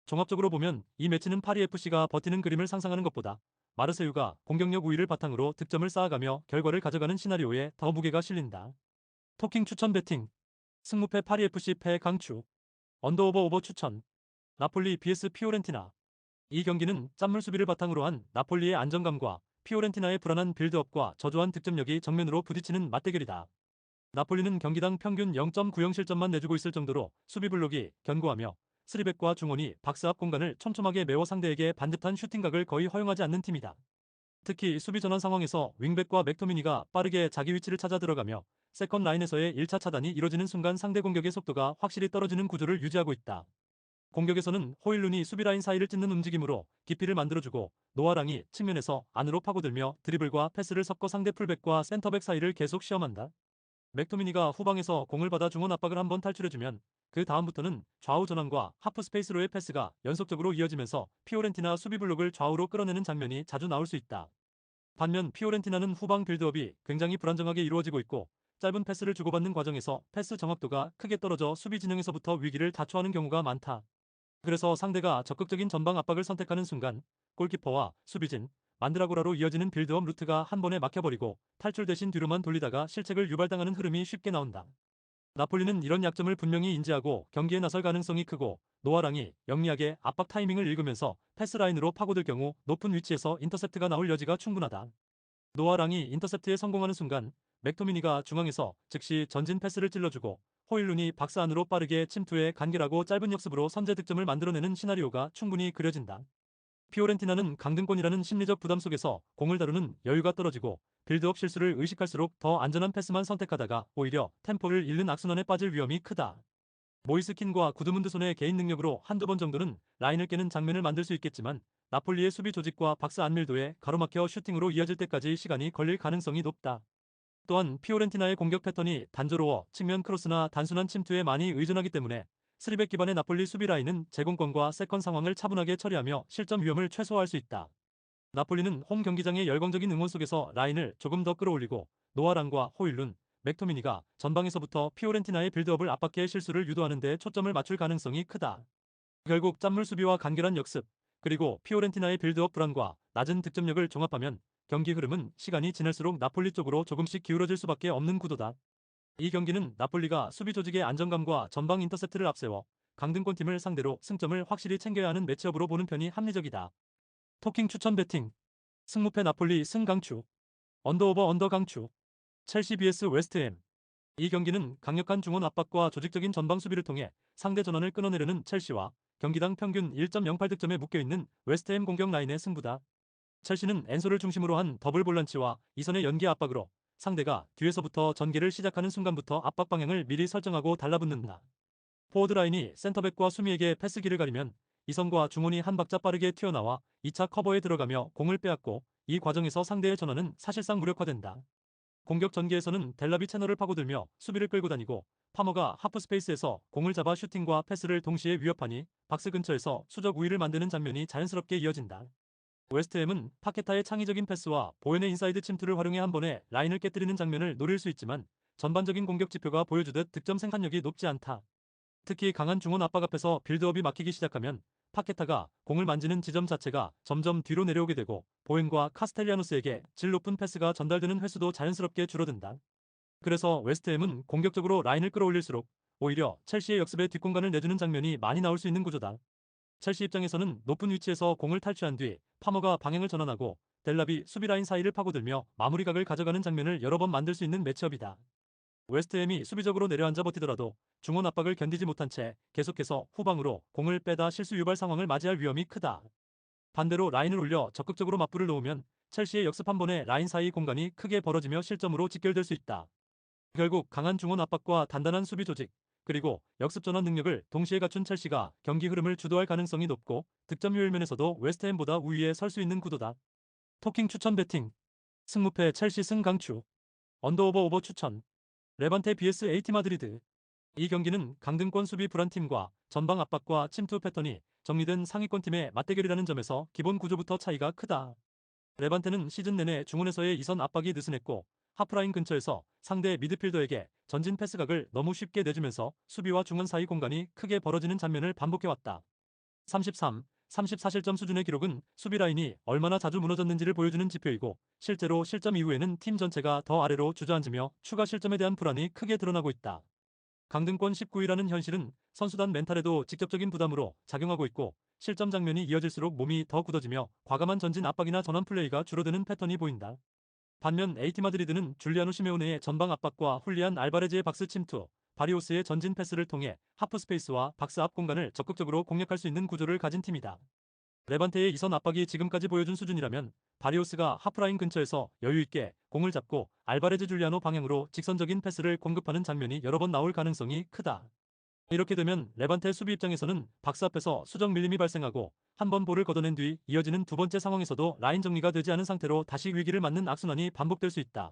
[SPEAKER 1] 종합적으로 보면 이 매치는 파리FC가 버티는 그림을 상상하는 것보다 마르세유가 공격력 우위를 바탕으로 득점을 쌓아가며 결과를 가져가는 시나리오에 더 무게가 실린다. 토킹 추천 배팅. 승무패 파리FC 패 강추. 언더오버 오버 추천. 나폴리 vs 피오렌티나. 이 경기는 짠물 수비를 바탕으로 한 나폴리의 안정감과 피오렌티나의 불안한 빌드업과 저조한 득점력이 정면으로 부딪히는 맞대결이다. 나폴리는 경기당 평균 0.90 실점만 내주고 있을 정도로 수비 블록이 견고하며 스리백과 중원이 박스 앞 공간을 촘촘하게 메워 상대에게 반듯한 슈팅각을 거의 허용하지 않는 팀이다. 특히 수비 전환 상황에서 윙백과 맥토미니가 빠르게 자기 위치를 찾아 들어가며 세컨 라인에서의 1차 차단이 이뤄지는 순간 상대 공격의 속도가 확실히 떨어지는 구조를 유지하고 있다. 공격에서는 호일룬이 수비 라인 사이를 찢는 움직임으로 깊이를 만들어주고 노아랑이 측면에서 안으로 파고들며 드리블과 패스를 섞어 상대 풀백과 센터백 사이를 계속 시험한다. 맥토미니가 후방에서 공을 받아 중원 압박을 한번 탈출해주면 그 다음부터는 좌우 전환과 하프 스페이스로의 패스가 연속적으로 이어지면서 피오렌티나 수비 블록을 좌우로 끌어내는 장면이 자주 나올 수 있다. 반면 피오렌티나는 후방 빌드업이 굉장히 불안정하게 이루어지고 있고 짧은 패스를 주고받는 과정에서 패스 정확도가 크게 떨어져 수비 진영에서부터 위기를 자초하는 경우가 많다. 그래서 상대가 적극적인 전방 압박을 선택하는 순간 골키퍼와 수비진, 만드라고라로 이어지는 빌드업 루트가 한 번에 막혀버리고 탈출 대신 뒤로만 돌리다가 실책을 유발당하는 흐름이 쉽게 나온다. 나폴리는 이런 약점을 분명히 인지하고 경기에 나설 가능성이 크고 노아랑이 영리하게 압박 타이밍을 읽으면서 패스라인으로 파고들 경우 높은 위치에서 인터셉트가 나올 여지가 충분하다. 노아랑이 인터셉트에 성공하는 순간 맥토미니가 중앙에서 즉시 전진 패스를 찔러주고 호일룬이 박스 안으로 빠르게 침투해 간결하고 짧은 역습으로 선제 득점을 만들어내는 시나리오가 충분히 그려진다. 피오렌티나는 강등권이라는 심리적 부담 속에서 공을 다루는 여유가 떨어지고 빌드업 실수를 의식할수록 더 안전한 패스만 선택하다가 오히려 템포를 잃는 악순환에 빠질 위험이 크다. 모이스킨과 구드문드손의 개인 능력으로 한두 번 정도는 라인을 깨는 장면을 만들 수 있겠지만 나폴리의 수비 조직과 박스 안밀도에 가로막혀 슈팅으로 이어질 때까지 시간이 걸릴 가능성이 높다. 또한 피오렌티나의 공격 패턴이 단조로워 측면 크로스나 단순한 침투에 많이 의존하기 때문에 스리백 기반의 나폴리 수비 라인은 제공권과 세컨 상황을 차분하게 처리하며 실점 위험을 최소화할 수 있다. 나폴리는 홈 경기장의 열광적인 응원 속에서 라인을 조금 더 끌어올리고 노아랑과 호일룬, 맥토미니가 전방에서부터 피오렌티나의 빌드업을 압박해 실수를 유도하는 데 초점을 맞출 가능성이 크다. 결국 짠물 수비와 간결한 역습, 그리고 피오렌티나의 빌드업 불안과 낮은 득점력을 종합하면 경기 흐름은 시간이 지날수록 나폴리 쪽으로 조금씩 기울어질 수밖에 없는 구도다. 이 경기는 나폴리가 수비 조직의 안정감과 전방 인터셉트를 앞세워 강등권 팀을 상대로 승점을 확실히 챙겨야 하는 매치업으로 보는 편이 합리적이다. 토킹 추천 배팅. 승무패 나폴리 승 강추. 언더오버 언더 강추. 첼시 vs 웨스트햄. 이 경기는 강력한 중원 압박과 조직적인 전방 수비를 통해 상대 전환을 끊어내려는 첼시와 경기당 평균 1.08득점에 묶여있는 웨스트햄 공격 라인의 승부다. 첼시는 엔소를 중심으로 한 더블 볼란치와 이선의 연계 압박으로 상대가 뒤에서부터 전개를 시작하는 순간부터 압박 방향을 미리 설정하고 달라붙는다. 포워드 라인이 센터백과 수미에게 패스기를 가리면 이선과 중원이 한 박자 빠르게 튀어나와 2차 커버에 들어가며 공을 빼앗고 이 과정에서 상대의 전환은 사실상 무력화된다. 공격 전개에서는 델라비 채널을 파고들며 수비를 끌고 다니고 파머가 하프 스페이스에서 공을 잡아 슈팅과 패스를 동시에 위협하니 박스 근처에서 수적 우위를 만드는 장면이 자연스럽게 이어진다. 웨스트햄은 파케타의 창의적인 패스와 보연의 인사이드 침투를 활용해 한 번에 라인을 깨뜨리는 장면을 노릴 수 있지만 전반적인 공격 지표가 보여주듯 득점 생산력이 높지 않다. 특히 강한 중원 압박 앞에서 빌드업이 막히기 시작하면 파케타가 공을 만지는 지점 자체가 점점 뒤로 내려오게 되고 보엔과 카스텔리아노스에게 질 높은 패스가 전달되는 횟수도 자연스럽게 줄어든다. 그래서 웨스트햄은 공격적으로 라인을 끌어올릴수록 오히려 첼시의 역습에 뒷공간을 내주는 장면이 많이 나올 수 있는 구조다. 첼시 입장에서는 높은 위치에서 공을 탈취한 뒤 파머가 방향을 전환하고 델라비 수비 라인 사이를 파고들며 마무리각을 가져가는 장면을 여러 번 만들 수 있는 매치업이다. 웨스트햄이 수비적으로 내려앉아 버티더라도 중원 압박을 견디지 못한 채 계속해서 후방으로 공을 빼다 실수 유발 상황을 맞이할 위험이 크다. 반대로 라인을 올려 적극적으로 맞불을 놓으면 첼시의 역습 한 번에 라인 사이 공간이 크게 벌어지며 실점으로 직결될 수 있다. 결국 강한 중원 압박과 단단한 수비 조직, 그리고 역습 전환 능력을 동시에 갖춘 첼시가 경기 흐름을 주도할 가능성이 높고 득점 효율 면에서도 웨스트햄보다 우위에 설 수 있는 구도다. 토킹 추천 배팅. 승무패 첼시 승 강추. 언더오버 오버 추천. 레반테 vs AT 마드리드. 이 경기는 강등권 수비 불안 팀과 전방 압박과 침투 패턴이 정리된 상위권 팀의 맞대결이라는 점에서 기본 구조부터 차이가 크다. 레반테는 시즌 내내 중원에서의 이선 압박이 느슨했고 하프라인 근처에서 상대 미드필더에게 전진 패스각을 너무 쉽게 내주면서 수비와 중원 사이 공간이 크게 벌어지는 장면을 반복해왔다. 33, 34실점 수준의 기록은 수비 라인이 얼마나 자주 무너졌는지를 보여주는 지표이고 실제로 실점 이후에는 팀 전체가 더 아래로 주저앉으며 추가 실점에 대한 불안이 크게 드러나고 있다. 강등권 19위라는 현실은 선수단 멘탈에도 직접적인 부담으로 작용하고 있고 실점 장면이 이어질수록 몸이 더 굳어지며 과감한 전진 압박이나 전환 플레이가 줄어드는 패턴이 보인다. 반면 에이티 마드리드는 줄리아노 시메오네의 전방 압박과 훌리안 알바레즈의 박스 침투, 바리오스의 전진 패스를 통해 하프 스페이스와 박스 앞 공간을 적극적으로 공략할 수 있는 구조를 가진 팀이다. 레반테의 이선 압박이 지금까지 보여준 수준이라면 바리오스가 하프라인 근처에서 여유있게 공을 잡고 알바레즈 줄리아노 방향으로 직선적인 패스를 공급하는 장면이 여러 번 나올 가능성이 크다. 이렇게 되면 레반테 수비 입장에서는 박스 앞에서 수적 밀림이 발생하고 한 번 볼을 걷어낸 뒤 이어지는 두 번째 상황에서도 라인 정리가 되지 않은 상태로 다시 위기를 맞는 악순환이 반복될 수 있다.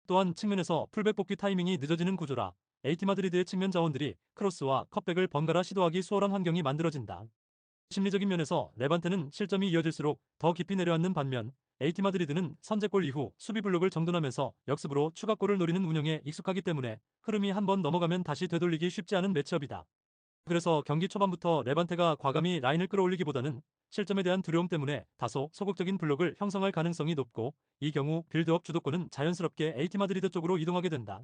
[SPEAKER 1] 또한 측면에서 풀백 복귀 타이밍이 늦어지는 구조라 에이티 마드리드의 측면 자원들이 크로스와 컷백을 번갈아 시도하기 수월한 환경이 만들어진다. 심리적인 면에서 레반테는 실점이 이어질수록 더 깊이 내려앉는 반면 에이티 마드리드는 선제골 이후 수비 블록을 정돈하면서 역습으로 추가골을 노리는 운영에 익숙하기 때문에 흐름이 한 번 넘어가면 다시 되돌리기 쉽지 않은 매치업이다. 그래서 경기 초반부터 레반테가 과감히 라인을 끌어올리기보다는 실점에 대한 두려움 때문에 다소 소극적인 블록을 형성할 가능성이 높고, 이 경우 빌드업 주도권은 자연스럽게 에이티 마드리드 쪽으로 이동하게 된다.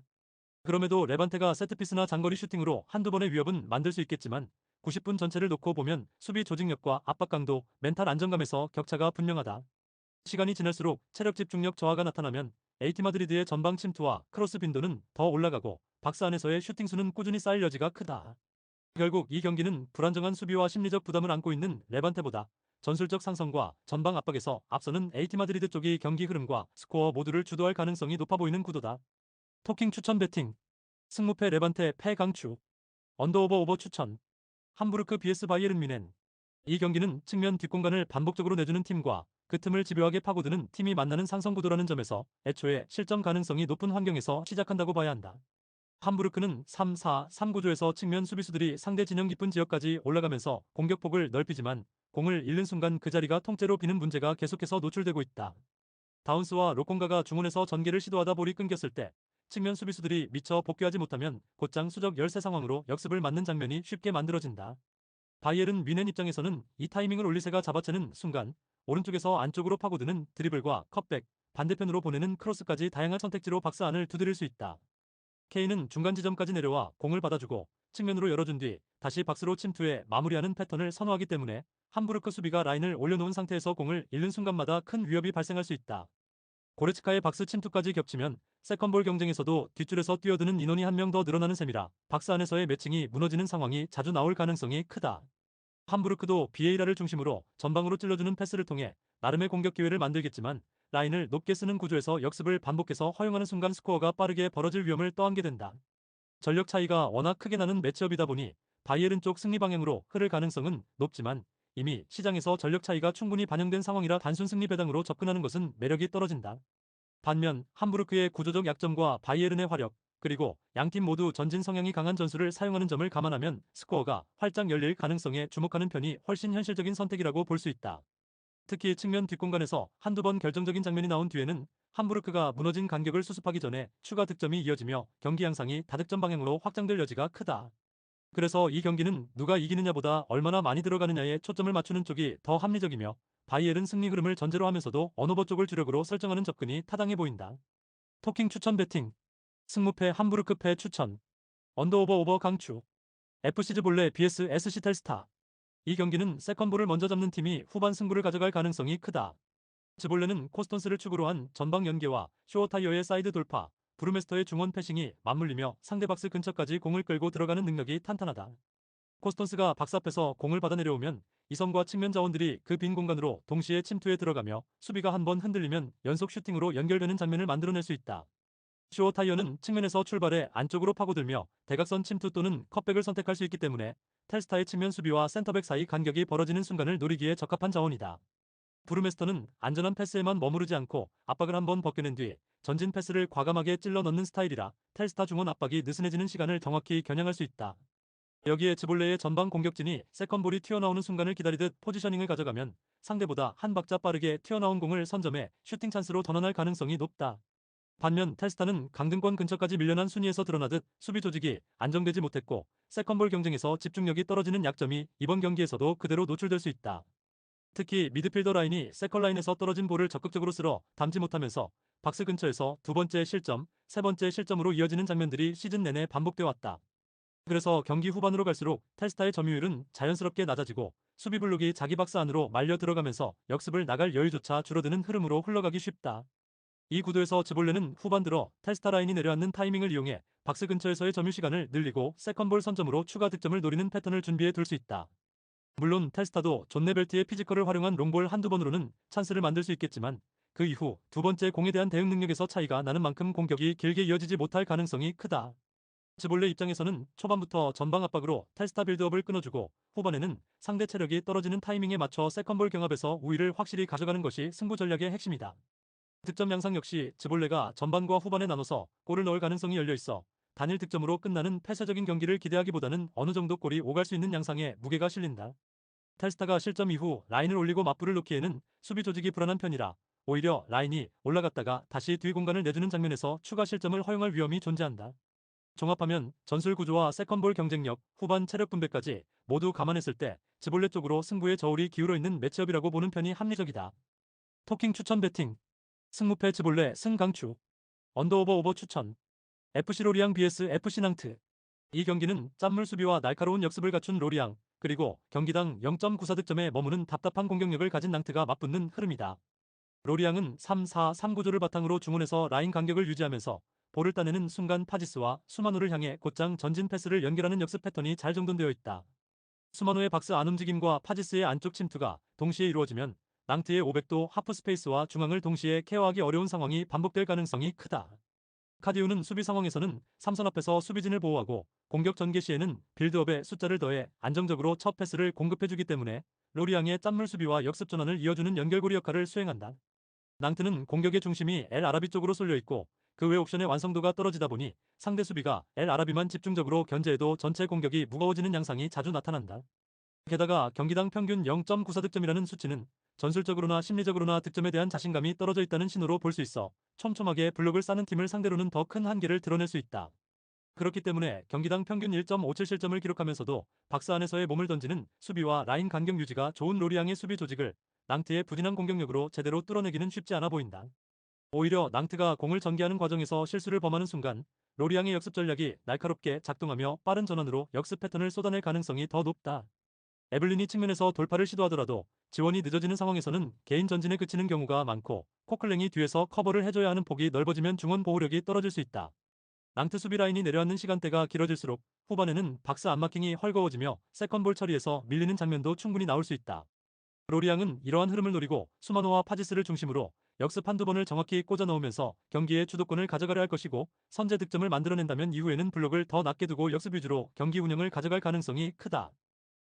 [SPEAKER 1] 그럼에도 레반테가 세트피스나 장거리 슈팅으로 한두 번의 위협은 만들 수 있겠지만 90분 전체를 놓고 보면 수비 조직력과 압박 강도, 멘탈 안정감에서 격차가 분명하다. 시간이 지날수록 체력 집중력 저하가 나타나면 에이티 마드리드의 전방 침투와 크로스 빈도는 더 올라가고 박스 안에서의 슈팅 수는 꾸준히 쌓일 여지가 크다. 결국 이 경기는 불안정한 수비와 심리적 부담을 안고 있는 레반테보다 전술적 상성과 전방 압박에서 앞서는 에이티 마드리드 쪽이 경기 흐름과 스코어 모두를 주도할 가능성이 높아 보이는 구도다. 토킹 추천 배팅. 승무패 레반테 패 강추. 언더오버 오버 추천. 함부르크 vs 바이에른 뮌헨. 이 경기는 측면 뒷공간을 반복적으로 내주는 팀과 그 틈을 집요하게 파고드는 팀이 만나는 상성구도라는 점에서 애초에 실점 가능성이 높은 환경에서 시작한다고 봐야 한다. 함부르크는 3-4-3 구조에서 측면 수비수들이 상대 진영 깊은 지역까지 올라가면서 공격폭을 넓히지만 공을 잃는 순간 그 자리가 통째로 비는 문제가 계속해서 노출되고 있다. 다운스와 로콩가가 중원에서 전개를 시도하다 볼이 끊겼을 때 측면 수비수들이 미처 복귀하지 못하면 곧장 수적 열세 상황으로 역습을 맞는 장면이 쉽게 만들어진다. 바이에른 뮌헨 입장에서는 이 타이밍을 올리세가 잡아채는 순간 오른쪽에서 안쪽으로 파고드는 드리블과 컷백, 반대편으로 보내는 크로스까지 다양한 선택지로 박스 안을 두드릴 수 있다. 케인은 중간 지점까지 내려와 공을 받아주고 측면으로 열어준 뒤 다시 박스로 침투해 마무리하는 패턴을 선호하기 때문에 함부르크 수비가 라인을 올려놓은 상태에서 공을 잃는 순간마다 큰 위협이 발생할 수 있다. 고레츠카의 박스 침투까지 겹치면 세컨볼 경쟁에서도 뒷줄에서 뛰어드는 인원이 한 명 더 늘어나는 셈이라 박스 안에서의 매칭이 무너지는 상황이 자주 나올 가능성이 크다. 함부르크도 비에이라를 중심으로 전방으로 찔러주는 패스를 통해 나름의 공격 기회를 만들겠지만 라인을 높게 쓰는 구조에서 역습을 반복해서 허용하는 순간 스코어가 빠르게 벌어질 위험을 떠안게 된다. 전력 차이가 워낙 크게 나는 매치업이다 보니 바이에른 쪽 승리 방향으로 흐를 가능성은 높지만 이미 시장에서 전력 차이가 충분히 반영된 상황이라 단순 승리 배당으로 접근하는 것은 매력이 떨어진다. 반면 함부르크의 구조적 약점과 바이에른의 화력, 그리고 양팀 모두 전진 성향이 강한 전술을 사용하는 점을 감안하면 스코어가 활짝 열릴 가능성에 주목하는 편이 훨씬 현실적인 선택이라고 볼 수 있다. 특히 측면 뒷공간에서 한두 번 결정적인 장면이 나온 뒤에는 함부르크가 무너진 간격을 수습하기 전에 추가 득점이 이어지며 경기 양상이 다득점 방향으로 확장될 여지가 크다. 그래서 이 경기는 누가 이기느냐보다 얼마나 많이 들어가느냐에 초점을 맞추는 쪽이 더 합리적이며, 바이에른 승리 흐름을 전제로 하면서도 언어버 쪽을 주력으로 설정하는 접근이 타당해 보인다. 토킹 추천 배팅. 승무패 함부르크 패 추천. 언더오버 오버 강추. FC 즈볼레 vs SC 텔스타. 이 경기는 세컨볼을 먼저 잡는 팀이 후반 승부를 가져갈 가능성이 크다. 즈볼레는 코스톤스를 축으로 한 전방 연계와 쇼어타이어의 사이드 돌파, 브루메스터의 중원 패싱이 맞물리며 상대 박스 근처까지 공을 끌고 들어가는 능력이 탄탄하다. 코스톤스가 박스 앞에서 공을 받아 내려오면 이선과 측면 자원들이 그 빈 공간으로 동시에 침투해 들어가며 수비가 한번 흔들리면 연속 슈팅으로 연결되는 장면을 만들어낼 수 있다. 쇼어타이어는 측면에서 출발해 안쪽으로 파고들며 대각선 침투 또는 컷백을 선택할 수 있기 때문에 텔스타의 측면 수비와 센터백 사이 간격이 벌어지는 순간을 노리기에 적합한 자원이다. 브루메스터는 안전한 패스에만 머무르지 않고 압박을 한번 벗겨낸 뒤 전진 패스를 과감하게 찔러 넣는 스타일이라 텔스타 중원 압박이 느슨해지는 시간을 정확히 겨냥할 수 있다. 여기에 즈볼레의 전방 공격진이 세컨볼이 튀어나오는 순간을 기다리듯 포지셔닝을 가져가면 상대보다 한 박자 빠르게 튀어나온 공을 선점해 슈팅 찬스로 전환할 가능성이 높다. 반면 텔스타는 강등권 근처까지 밀려난 순위에서 드러나듯 수비 조직이 안정되지 못했고 세컨볼 경쟁에서 집중력이 떨어지는 약점이 이번 경기에서도 그대로 노출될 수 있다. 특히 미드필더 라인이 세컨라인에서 떨어진 볼을 적극적으로 쓸어 담지 못하면서 박스 근처에서 두 번째 실점, 세 번째 실점으로 이어지는 장면들이 시즌 내내 반복돼 왔다. 그래서 경기 후반으로 갈수록 텔스타의 점유율은 자연스럽게 낮아지고 수비 블록이 자기 박스 안으로 말려 들어가면서 역습을 나갈 여유조차 줄어드는 흐름으로 흘러가기 쉽다. 이 구도에서 즈볼레는 후반 들어 텔스타 라인이 내려앉는 타이밍을 이용해 박스 근처에서의 점유 시간을 늘리고 세컨볼 선점으로 추가 득점을 노리는 패턴을 준비해 둘 수 있다. 물론 텔스타도 존 네벨트의 피지컬을 활용한 롱볼 한두 번으로는 찬스를 만들 수 있겠지만 그 이후 두 번째 공에 대한 대응 능력에서 차이가 나는 만큼 공격이 길게 이어지지 못할 가능성이 크다. 츠볼레 입장에서는 초반부터 전방 압박으로 텔스타 빌드업을 끊어주고 후반에는 상대 체력이 떨어지는 타이밍에 맞춰 세컨볼 경합에서 우위를 확실히 가져가는 것이 승부 전략의 핵심이다. 득점 양상 역시 츠볼레가 전반과 후반에 나눠서 골을 넣을 가능성이 열려있어 단일 득점으로 끝나는 폐쇄적인 경기를 기대하기보다는 어느 정도 골이 오갈 수 있는 양상에 무게가 실린다. 텔스타가 실점 이후 라인을 올리고 맞불을 놓기에는 수비 조직이 불안한 편이라 오히려 라인이 올라갔다가 다시 뒤 공간을 내주는 장면에서 추가 실점을 허용할 위험이 존재한다. 종합하면 전술 구조와 세컨볼 경쟁력, 후반 체력 분배까지 모두 감안했을 때 츠볼레 쪽으로 승부의 저울이 기울어 있는 매치업이라고 보는 편이 합리적이다. 토킹 추천 배팅 승무패 츠볼레 승강추 언더오버 오버 추천 FC 로리앙 vs FC 낭트 이 경기는 짠물 수비와 날카로운 역습을 갖춘 로리앙 그리고 경기당 0.94득점에 머무는 답답한 공격력을 가진 낭트가 맞붙는 흐름이다. 로리앙은 3-4-3 구조를 바탕으로 중원에서 라인 간격을 유지하면서 볼을 따내는 순간 파지스와 수마노를 향해 곧장 전진 패스를 연결하는 역습 패턴이 잘 정돈되어 있다. 수마노의 박스 안 움직임과 파지스의 안쪽 침투가 동시에 이루어지면 낭트의 500도 하프 스페이스와 중앙을 동시에 케어하기 어려운 상황이 반복될 가능성이 크다. 카디우는 수비 상황에서는 삼선 앞에서 수비진을 보호하고 공격 전개 시에는 빌드업에 숫자를 더해 안정적으로 첫 패스를 공급해주기 때문에 로리앙의 짠물 수비와 역습 전환을 이어주는 연결고리 역할을 수행한다. 낭트는 공격의 중심이 엘 아라비 쪽으로 쏠려 있고 그 외 옵션의 완성도가 떨어지다 보니 상대 수비가 엘 아라비만 집중적으로 견제해도 전체 공격이 무거워지는 양상이 자주 나타난다. 게다가 경기당 평균 0.94득점이라는 수치는 전술적으로나 심리적으로나 득점에 대한 자신감이 떨어져 있다는 신호로 볼 수 있어 촘촘하게 블록을 쌓는 팀을 상대로는 더 큰 한계를 드러낼 수 있다. 그렇기 때문에 경기당 평균 1.57실점을 기록하면서도 박스 안에서의 몸을 던지는 수비와 라인 간격 유지가 좋은 로리앙의 수비 조직을 낭트의 부진한 공격력으로 제대로 뚫어내기는 쉽지 않아 보인다. 오히려 낭트가 공을 전개하는 과정에서 실수를 범하는 순간 로리앙의 역습 전략이 날카롭게 작동하며 빠른 전환으로 역습 패턴을 쏟아낼 가능성이 더 높다. 에블린이 측면에서 돌파를 시도하더라도 지원이 늦어지는 상황에서는 개인 전진에 그치는 경우가 많고 코클랭이 뒤에서 커버를 해줘야 하는 폭이 넓어지면 중원 보호력이 떨어질 수 있다. 낭트 수비 라인이 내려앉는 시간대가 길어질수록 후반에는 박스 안마킹이 헐거워지며 세컨볼 처리에서 밀리는 장면도 충분히 나올 수 있다. 로리앙은 이러한 흐름을 노리고 수마노와 파지스를 중심으로 역습 한두 번을 정확히 꽂아 넣으면서 경기의 주도권을 가져가려 할 것이고 선제 득점을 만들어낸다면 이후에는 블록을 더 낮게 두고 역습 위주로 경기 운영을 가져갈 가능성이 크다.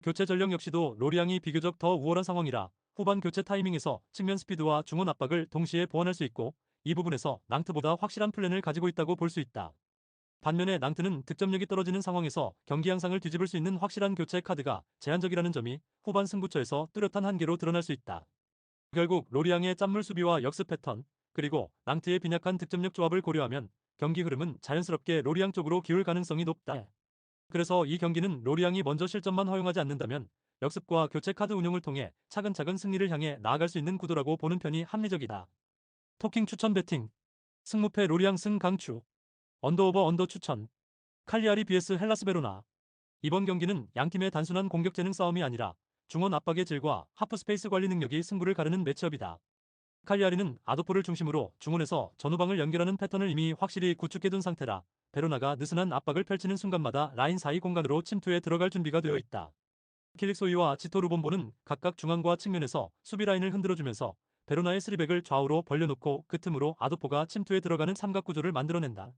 [SPEAKER 1] 교체 전력 역시도 로리앙이 비교적 더 우월한 상황이라 후반 교체 타이밍에서 측면 스피드와 중원 압박을 동시에 보완할 수 있고 이 부분에서 낭트보다 확실한 플랜을 가지고 있다고 볼 수 있다. 반면에 낭트는 득점력이 떨어지는 상황에서 경기 양상을 뒤집을 수 있는 확실한 교체 카드가 제한적이라는 점이 후반 승부처에서 뚜렷한 한계로 드러날 수 있다. 결국 로리앙의 짠물 수비와 역습 패턴, 그리고 낭트의 빈약한 득점력 조합을 고려하면 경기 흐름은 자연스럽게 로리앙 쪽으로 기울 가능성이 높다. 그래서 이 경기는 로리앙이 먼저 실점만 허용하지 않는다면 역습과 교체 카드 운용을 통해 차근차근 승리를 향해 나아갈 수 있는 구도라고 보는 편이 합리적이다. 토킹 추천 배팅 승무패 로리앙 승 강추 언더오버 언더 추천 칼리아리 vs 헬라스 베로나 이번 경기는 양팀의 단순한 공격 재능 싸움이 아니라 중원 압박의 질과 하프 스페이스 관리 능력이 승부를 가르는 매치업이다. 칼리아리는 아도포를 중심으로 중원에서 전후방을 연결하는 패턴을 이미 확실히 구축해둔 상태라 베로나가 느슨한 압박을 펼치는 순간마다 라인 사이 공간으로 침투해 들어갈 준비가 되어 있다. 킬릭소이와 지토 루본보는 각각 중앙과 측면에서 수비 라인을 흔들어주면서 베로나의 스리백을 좌우로 벌려놓고 그 틈으로 아도포가 침투해 들어가는 삼각구조를 만들어낸다.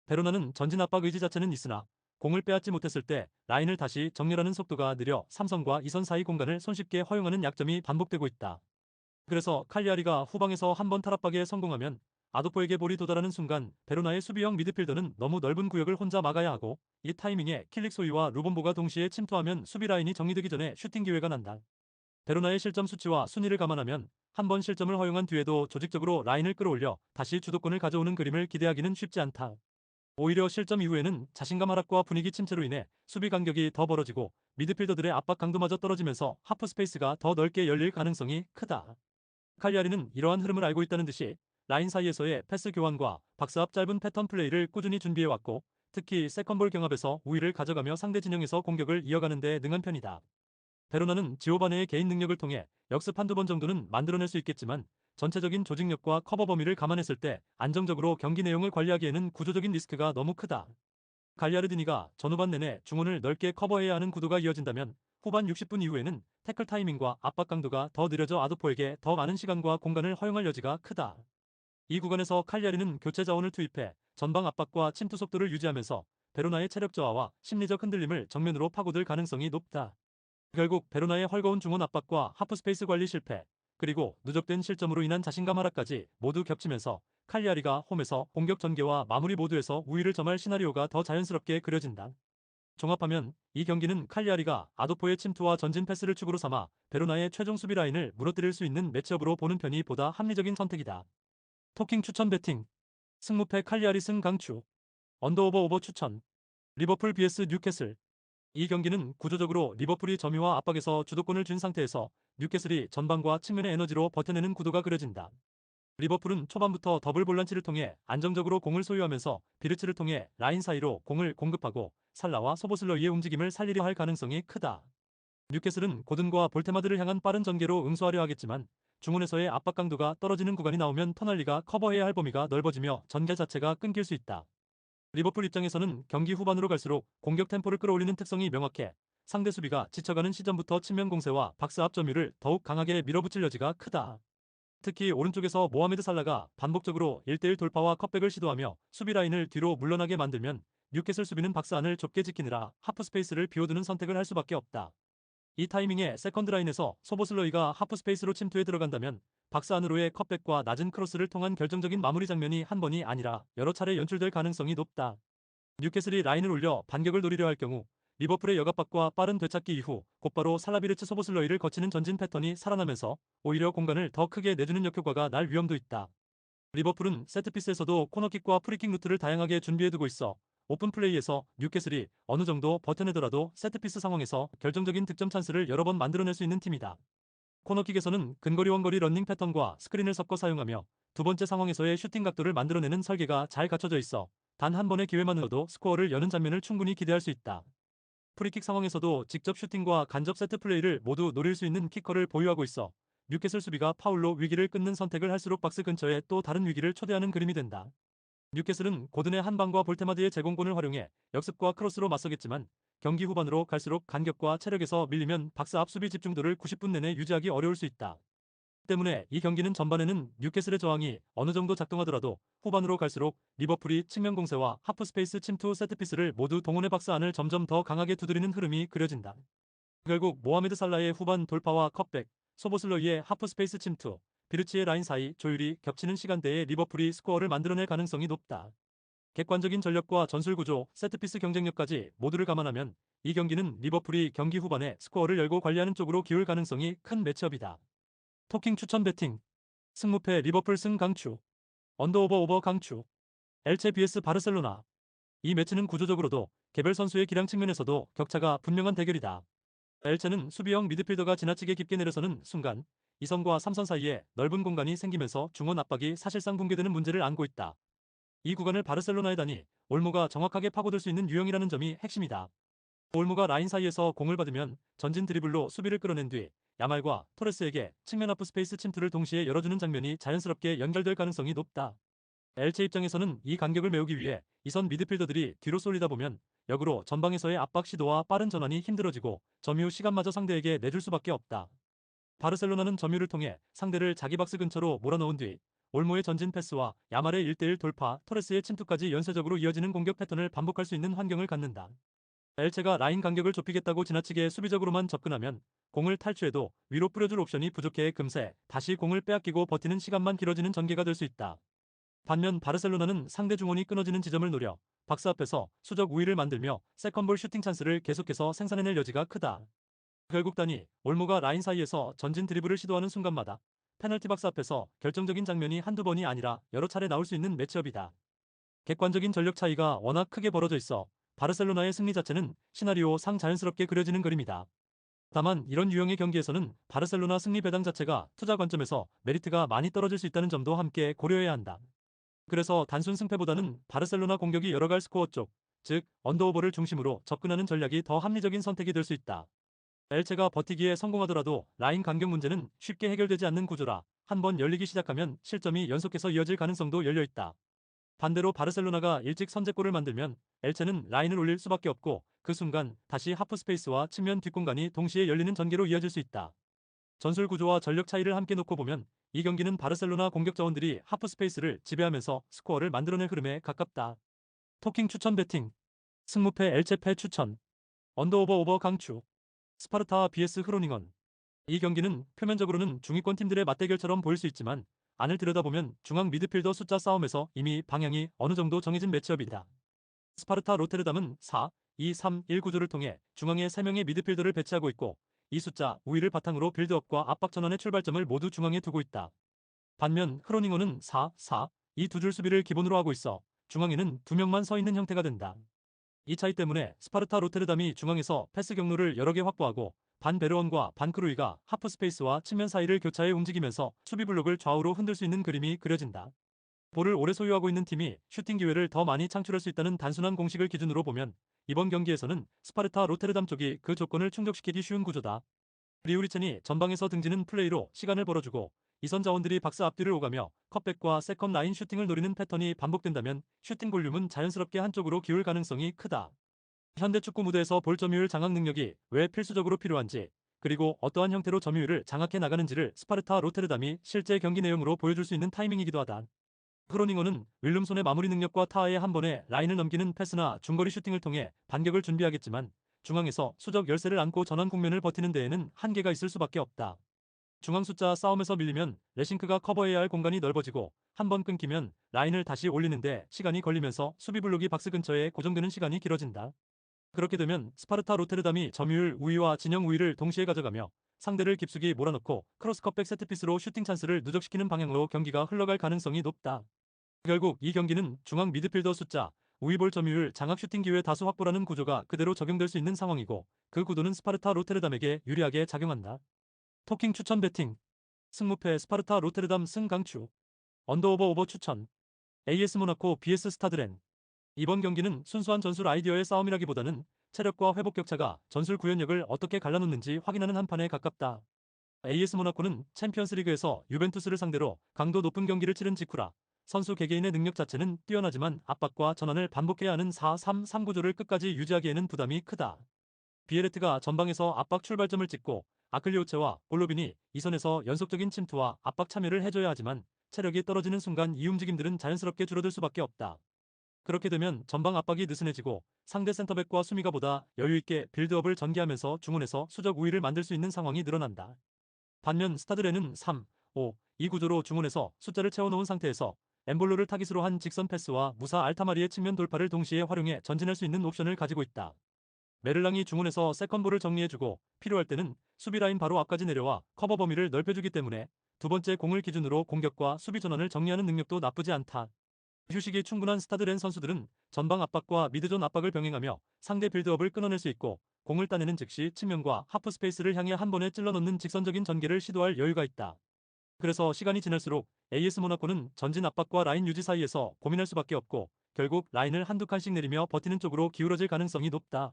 [SPEAKER 1] 베로나는 전진 압박 의지 자체는 있으나 공을 빼앗지 못했을 때 라인을 다시 정렬하는 속도가 느려 3선과 2선 사이 공간을 손쉽게 허용하는 약점이 반복되고 있다. 그래서 칼리아리가 후방에서 한 번 탈압박에 성공하면 아도포에게 볼이 도달하는 순간 베로나의 수비형 미드필더는 너무 넓은 구역을 혼자 막아야 하고 이 타이밍에 킬릭소이와 루본보가 동시에 침투하면 수비 라인이 정리되기 전에 슈팅 기회가 난다. 베로나의 실점 수치와 순위를 감안하면 한 번 실점을 허용한 뒤에도 조직적으로 라인을 끌어올려 다시 주도권을 가져오는 그림을 기대하기는 쉽지 않다. 오히려 실점 이후에는 자신감 하락과 분위기 침체로 인해 수비 간격이 더 벌어지고 미드필더들의 압박 강도마저 떨어지면서 하프 스페이스가 더 넓게 열릴 가능성이 크다. 칼리아리는 이러한 흐름을 알고 있다는 듯이 라인 사이에서의 패스 교환과 박스 앞 짧은 패턴 플레이를 꾸준히 준비해왔고 특히 세컨볼 경합에서 우위를 가져가며 상대 진영에서 공격을 이어가는 데 능한 편이다. 베로나는 지오바네의 개인 능력을 통해 역습 한두 번 정도는 만들어낼 수 있겠지만 전체적인 조직력과 커버 범위를 감안했을 때 안정적으로 경기 내용을 관리하기에는 구조적인 리스크가 너무 크다. 갈리아르디니가 전후반 내내 중원을 넓게 커버해야 하는 구도가 이어진다면 후반 60분 이후에는 태클 타이밍과 압박 강도가 더 느려져 아도포에게 더 많은 시간과 공간을 허용할 여지가 크다. 이 구간에서 칼리아리는 교체 자원을 투입해 전방 압박과 침투 속도를 유지하면서 베로나의 체력 저하와 심리적 흔들림을 정면으로 파고들 가능성이 높다. 결국 베로나의 헐거운 중원 압박과 하프 스페이스 관리 실패, 그리고 누적된 실점으로 인한 자신감 하락까지 모두 겹치면서 칼리아리가 홈에서 공격 전개와 마무리 모두에서 우위를 점할 시나리오가 더 자연스럽게 그려진다. 종합하면 이 경기는 칼리아리가 아도포의 침투와 전진 패스를 축으로 삼아 베로나의 최종 수비 라인을 무너뜨릴 수 있는 매치업으로 보는 편이 보다 합리적인 선택이다. 토킹 추천 배팅. 승무패 칼리아리 승 강추. 언더오버 오버 추천. 리버풀 vs 뉴캐슬. 이 경기는 구조적으로 리버풀이 점유와 압박에서 주도권을 쥔 상태에서 뉴캐슬이 전방과 측면의 에너지로 버텨내는 구도가 그려진다. 리버풀은 초반부터 더블 볼란치를 통해 안정적으로 공을 소유하면서 비르츠를 통해 라인 사이로 공을 공급하고 살라와 소보슬러이의 움직임을 살리려 할 가능성이 크다. 뉴캐슬은 고든과 볼테마드를 향한 빠른 전개로 응수하려 하겠지만 중원에서의 압박 강도가 떨어지는 구간이 나오면 터널리가 커버해야 할 범위가 넓어지며 전개 자체가 끊길 수 있다. 리버풀 입장에서는 경기 후반으로 갈수록 공격 템포를 끌어올리는 특성이 명확해 상대 수비가 지쳐가는 시점부터 측면 공세와 박스 앞 점유를 더욱 강하게 밀어붙일 여지가 크다. 특히 오른쪽에서 모하메드 살라가 반복적으로 1대1 돌파와 컷백을 시도하며 수비 라인을 뒤로 물러나게 만들면 뉴캐슬 수비는 박스 안을 좁게 지키느라 하프 스페이스를 비워두는 선택을 할 수밖에 없다. 이 타이밍에 세컨드 라인에서 소보슬러이가 하프 스페이스로 침투해 들어간다면 박스 안으로의 컷백과 낮은 크로스를 통한 결정적인 마무리 장면이 한 번이 아니라 여러 차례 연출될 가능성이 높다. 뉴캐슬이 라인을 올려 반격을 노리려 할 경우 리버풀의 역압박과 빠른 되찾기 이후 곧바로 살라비르츠 소보슬러이를 거치는 전진 패턴이 살아나면서 오히려 공간을 더 크게 내주는 역효과가 날 위험도 있다. 리버풀은 세트피스에서도 코너킥과 프리킥 루트를 다양하게 준비해두고 있어 오픈 플레이에서 뉴캐슬이 어느 정도 버텨내더라도 세트피스 상황에서 결정적인 득점 찬스를 여러 번 만들어낼 수 있는 팀이다. 코너킥에서는 근거리 원거리 런닝 패턴과 스크린을 섞어 사용하며 두 번째 상황에서의 슈팅 각도를 만들어내는 설계가 잘 갖춰져 있어 단 한 번의 기회만으로도 스코어를 여는 장면을 충분히 기대할 수 있다. 프리킥 상황에서도 직접 슈팅과 간접 세트 플레이를 모두 노릴 수 있는 키커를 보유하고 있어 뉴캐슬 수비가 파울로 위기를 끊는 선택을 할수록 박스 근처에 또 다른 위기를 초대하는 그림이 된다. 뉴캐슬은 고든의 한 방과 볼테마드의 제공권을 활용해 역습과 크로스로 맞서겠지만 경기 후반으로 갈수록 간격과 체력에서 밀리면 박스 앞 수비 집중도를 90분 내내 유지하기 어려울 수 있다. 때문에 이 경기는 전반에는 뉴캐슬의 저항이 어느 정도 작동하더라도 후반으로 갈수록 리버풀이 측면 공세와 하프 스페이스 침투 세트피스를 모두 동원해 박스 안을 점점 더 강하게 두드리는 흐름이 그려진다. 결국 모하메드 살라의 후반 돌파와 컷백, 소보슬러이의 하프 스페이스 침투, 비르치의 라인 사이 조율이 겹치는 시간대에 리버풀이 스코어를 만들어낼 가능성이 높다. 객관적인 전력과 전술 구조, 세트피스 경쟁력까지 모두를 감안하면 이 경기는 리버풀이 경기 후반에 스코어를 열고 관리하는 쪽으로 기울 가능성이 큰 매치업이다. 토킹 추천 배팅. 승무패 리버풀 승 강추. 언더오버 오버 강추. 엘체 vs 바르셀로나. 이 매치는 구조적으로도 개별 선수의 기량 측면에서도 격차가 분명한 대결이다. 엘체는 수비형 미드필더가 지나치게 깊게 내려서는 순간 2선과 3선 사이에 넓은 공간이 생기면서 중원 압박이 사실상 붕괴되는 문제를 안고 있다. 이 구간을 바르셀로나의 단위 올모가 정확하게 파고들 수 있는 유형이라는 점이 핵심이다. 올모가 라인 사이에서 공을 받으면 전진 드리블로 수비를 끌어낸 뒤 야말과 토레스에게 측면 하프 스페이스 침투를 동시에 열어주는 장면이 자연스럽게 연결될 가능성이 높다. 엘체 입장에서는 이 간격을 메우기 위해 이선 미드필더들이 뒤로 쏠리다 보면 역으로 전방에서의 압박 시도와 빠른 전환이 힘들어지고 점유 시간마저 상대에게 내줄 수밖에 없다. 바르셀로나는 점유를 통해 상대를 자기 박스 근처로 몰아넣은 뒤 올모의 전진 패스와 야말의 1대1 돌파, 토레스의 침투까지 연쇄적으로 이어지는 공격 패턴을 반복할 수 있는 환경을 갖는다. 엘체가 라인 간격을 좁히겠다고 지나치게 수비적으로만 접근하면 공을 탈취해도 위로 뿌려줄 옵션이 부족해 금세 다시 공을 빼앗기고 버티는 시간만 길어지는 전개가 될 수 있다. 반면 바르셀로나는 상대 중원이 끊어지는 지점을 노려 박스 앞에서 수적 우위를 만들며 세컨볼 슈팅 찬스를 계속해서 생산해낼 여지가 크다. 결국 단이 올모가 라인 사이에서 전진 드리블을 시도하는 순간마다 페널티 박스 앞에서 결정적인 장면이 한두 번이 아니라 여러 차례 나올 수 있는 매치업이다. 객관적인 전력 차이가 워낙 크게 벌어져 있어 바르셀로나의 승리 자체는 시나리오 상 자연스럽게 그려지는 그림이다. 다만 이런 유형의 경기에서는 바르셀로나 승리 배당 자체가 투자 관점에서 메리트가 많이 떨어질 수 있다는 점도 함께 고려해야 한다. 그래서 단순 승패보다는 바르셀로나 공격이 열어갈 스코어 쪽, 즉 언더오버를 중심으로 접근하는 전략이 더 합리적인 선택이 될 수 있다. 엘체가 버티기에 성공하더라도 라인 간격 문제는 쉽게 해결되지 않는 구조라 한번 열리기 시작하면 실점이 연속해서 이어질 가능성도 열려있다. 반대로 바르셀로나가 일찍 선제골을 만들면 엘체는 라인을 올릴 수밖에 없고 그 순간 다시 하프스페이스와 측면 뒷공간이 동시에 열리는 전개로 이어질 수 있다. 전술 구조와 전력 차이를 함께 놓고 보면 이 경기는 바르셀로나 공격 자원들이 하프스페이스를 지배하면서 스코어를 만들어낼 흐름에 가깝다. 토킹 추천 배팅. 승무패 엘체패 추천. 언더오버 오버 강추. 스파르타 vs 흐로닝원. 이 경기는 표면적으로는 중위권 팀들의 맞대결처럼 보일 수 있지만 안을 들여다보면 중앙 미드필더 숫자 싸움에서 이미 방향이 어느 정도 정해진 매치업이다. 스파르타 로테르담은 4-2-3-1 구조를 통해 중앙에 3명의 미드필더를 배치하고 있고 이 숫자 우위를 바탕으로 빌드업과 압박 전환의 출발점을 모두 중앙에 두고 있다. 반면 흐로닝어는 4-4-2 두 줄 수비를 기본으로 하고 있어 중앙에는 2명만 서 있는 형태가 된다. 이 차이 때문에 스파르타 로테르담이 중앙에서 패스 경로를 여러 개 확보하고 반 베르원과 반 크루이가 하프 스페이스와 측면 사이를 교차해 움직이면서 수비 블록을 좌우로 흔들 수 있는 그림이 그려진다. 볼을 오래 소유하고 있는 팀이 슈팅 기회를 더 많이 창출할 수 있다는 단순한 공식을 기준으로 보면 이번 경기에서는 스파르타 로테르담 쪽이 그 조건을 충족시키기 쉬운 구조다. 리우리첸이 전방에서 등지는 플레이로 시간을 벌어주고 이선 자원들이 박스 앞뒤를 오가며 컵백과 세컨 라인 슈팅을 노리는 패턴이 반복된다면 슈팅 볼륨은 자연스럽게 한쪽으로 기울 가능성이 크다. 현대 축구 무대에서 볼 점유율 장악 능력이 왜 필수적으로 필요한지, 그리고 어떠한 형태로 점유율을 장악해 나가는지를 스파르타 로테르담이 실제 경기 내용으로 보여줄 수 있는 타이밍이기도 하다. 크로닝어는 윌름손의 마무리 능력과 타하의 한 번에 라인을 넘기는 패스나 중거리 슈팅을 통해 반격을 준비하겠지만 중앙에서 수적 열세를 안고 전환 국면을 버티는 데에는 한계가 있을 수밖에 없다. 중앙 숫자 싸움에서 밀리면 레싱크가 커버해야 할 공간이 넓어지고 한 번 끊기면 라인을 다시 올리는데 시간이 걸리면서 수비 블록이 박스 근처에 고정되는 시간이 길어진다. 그렇게 되면 스파르타 로테르담이 점유율 우위와 진영 우위를 동시에 가져가며 상대를 깊숙이 몰아넣고 크로스컵백 세트피스로 슈팅 찬스를 누적시키는 방향으로 경기가 흘러갈 가능성이 높다. 결국 이 경기는 중앙 미드필더 숫자, 우위볼 점유율, 장악 슈팅 기회 다수 확보라는 구조가 그대로 적용될 수 있는 상황이고 그 구도는 스파르타 로테르담에게 유리하게 작용한다. 토킹 추천 배팅. 승무패 스파르타 로테르담 승 강추. 언더오버 오버 추천. AS 모나코 vs 스타드렌. 이번 경기는 순수한 전술 아이디어의 싸움이라기보다는 체력과 회복 격차가 전술 구현력을 어떻게 갈라놓는지 확인하는 한판에 가깝다. AS 모나코는 챔피언스리그에서 유벤투스를 상대로 강도 높은 경기를 치른 직후라 선수 개개인의 능력 자체는 뛰어나지만 압박과 전환을 반복해야 하는 4-3-3 구조를 끝까지 유지하기에는 부담이 크다. 비에레트가 전방에서 압박 출발점을 찍고 아클리오체와 골로빈이 이선에서 연속적인 침투와 압박 참여를 해줘야 하지만 체력이 떨어지는 순간 이 움직임들은 자연스럽게 줄어들 수밖에 없다. 그렇게 되면 전방 압박이 느슨해지고 상대 센터백과 수미가 보다 여유있게 빌드업을 전개하면서 중원에서 수적 우위를 만들 수 있는 상황이 늘어난다. 반면 스타드레는 3-5-2 구조로 중원에서 숫자를 채워놓은 상태에서 엠볼로를 타깃으로 한 직선 패스와 무사 알타마리의 측면 돌파를 동시에 활용해 전진할 수 있는 옵션을 가지고 있다. 메를랑이 중원에서 세컨볼을 정리해주고 필요할 때는 수비라인 바로 앞까지 내려와 커버 범위를 넓혀주기 때문에 두 번째 공을 기준으로 공격과 수비 전환을 정리하는 능력도 나쁘지 않다. 휴식이 충분한 스타드렌 선수들은 전방 압박과 미드존 압박을 병행하며 상대 빌드업을 끊어낼 수 있고 공을 따내는 즉시 측면과 하프 스페이스를 향해 한 번에 찔러넣는 직선적인 전개를 시도할 여유가 있다. 그래서 시간이 지날수록 AS 모나코는 전진 압박과 라인 유지 사이에서 고민할 수밖에 없고 결국 라인을 한두 칸씩 내리며 버티는 쪽으로 기울어질 가능성이 높다.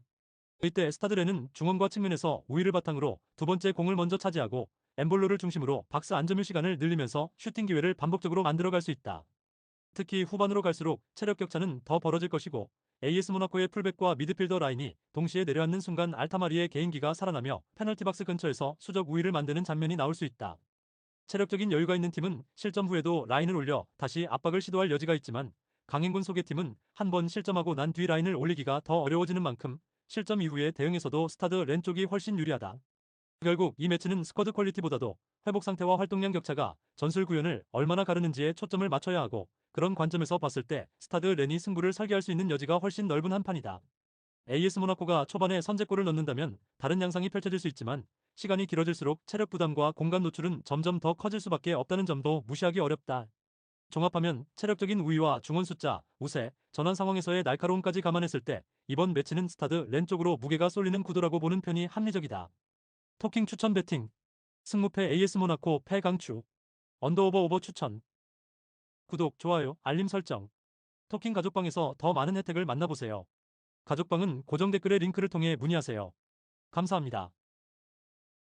[SPEAKER 1] 이때 스타드렌은 중원과 측면에서 우위를 바탕으로 두 번째 공을 먼저 차지하고 엠볼로를 중심으로 박스 안점유 시간을 늘리면서 슈팅 기회를 반복적으로 만들어갈 수 있다. 특히 후반으로 갈수록 체력 격차는 더 벌어질 것이고 AS 모나코의 풀백과 미드필더 라인이 동시에 내려앉는 순간 알타마리의 개인기가 살아나며 페널티 박스 근처에서 수적 우위를 만드는 장면이 나올 수 있다. 체력적인 여유가 있는 팀은 실점 후에도 라인을 올려 다시 압박을 시도할 여지가 있지만 강행군 소개팀은 한 번 실점하고 난 뒤 라인을 올리기가 더 어려워지는 만큼 실점 이후의 대응에서도 스타드 렌 쪽이 훨씬 유리하다. 결국 이 매치는 스쿼드 퀄리티보다도 회복 상태와 활동량 격차가 전술 구현을 얼마나 가르는지에 초점을 맞춰야 하고 그런 관점에서 봤을 때 스타드 렌이 승부를 설계할 수 있는 여지가 훨씬 넓은 한판이다. AS 모나코가 초반에 선제골을 넣는다면 다른 양상이 펼쳐질 수 있지만 시간이 길어질수록 체력 부담과 공간 노출은 점점 더 커질 수밖에 없다는 점도 무시하기 어렵다. 종합하면 체력적인 우위와 중원 숫자, 우세, 전환 상황에서의 날카로움까지 감안했을 때 이번 매치는 스타드 렌 쪽으로 무게가 쏠리는 구도라고 보는 편이 합리적이다. 토킹 추천 배팅. 승무패 AS 모나코 패 강추. 언더오버 오버 추천. 구독, 좋아요, 알림 설정. 토킹 가족방에서 더 많은 혜택을 만나보세요. 가족방은 고정 댓글의 링크를 통해 문의하세요. 감사합니다.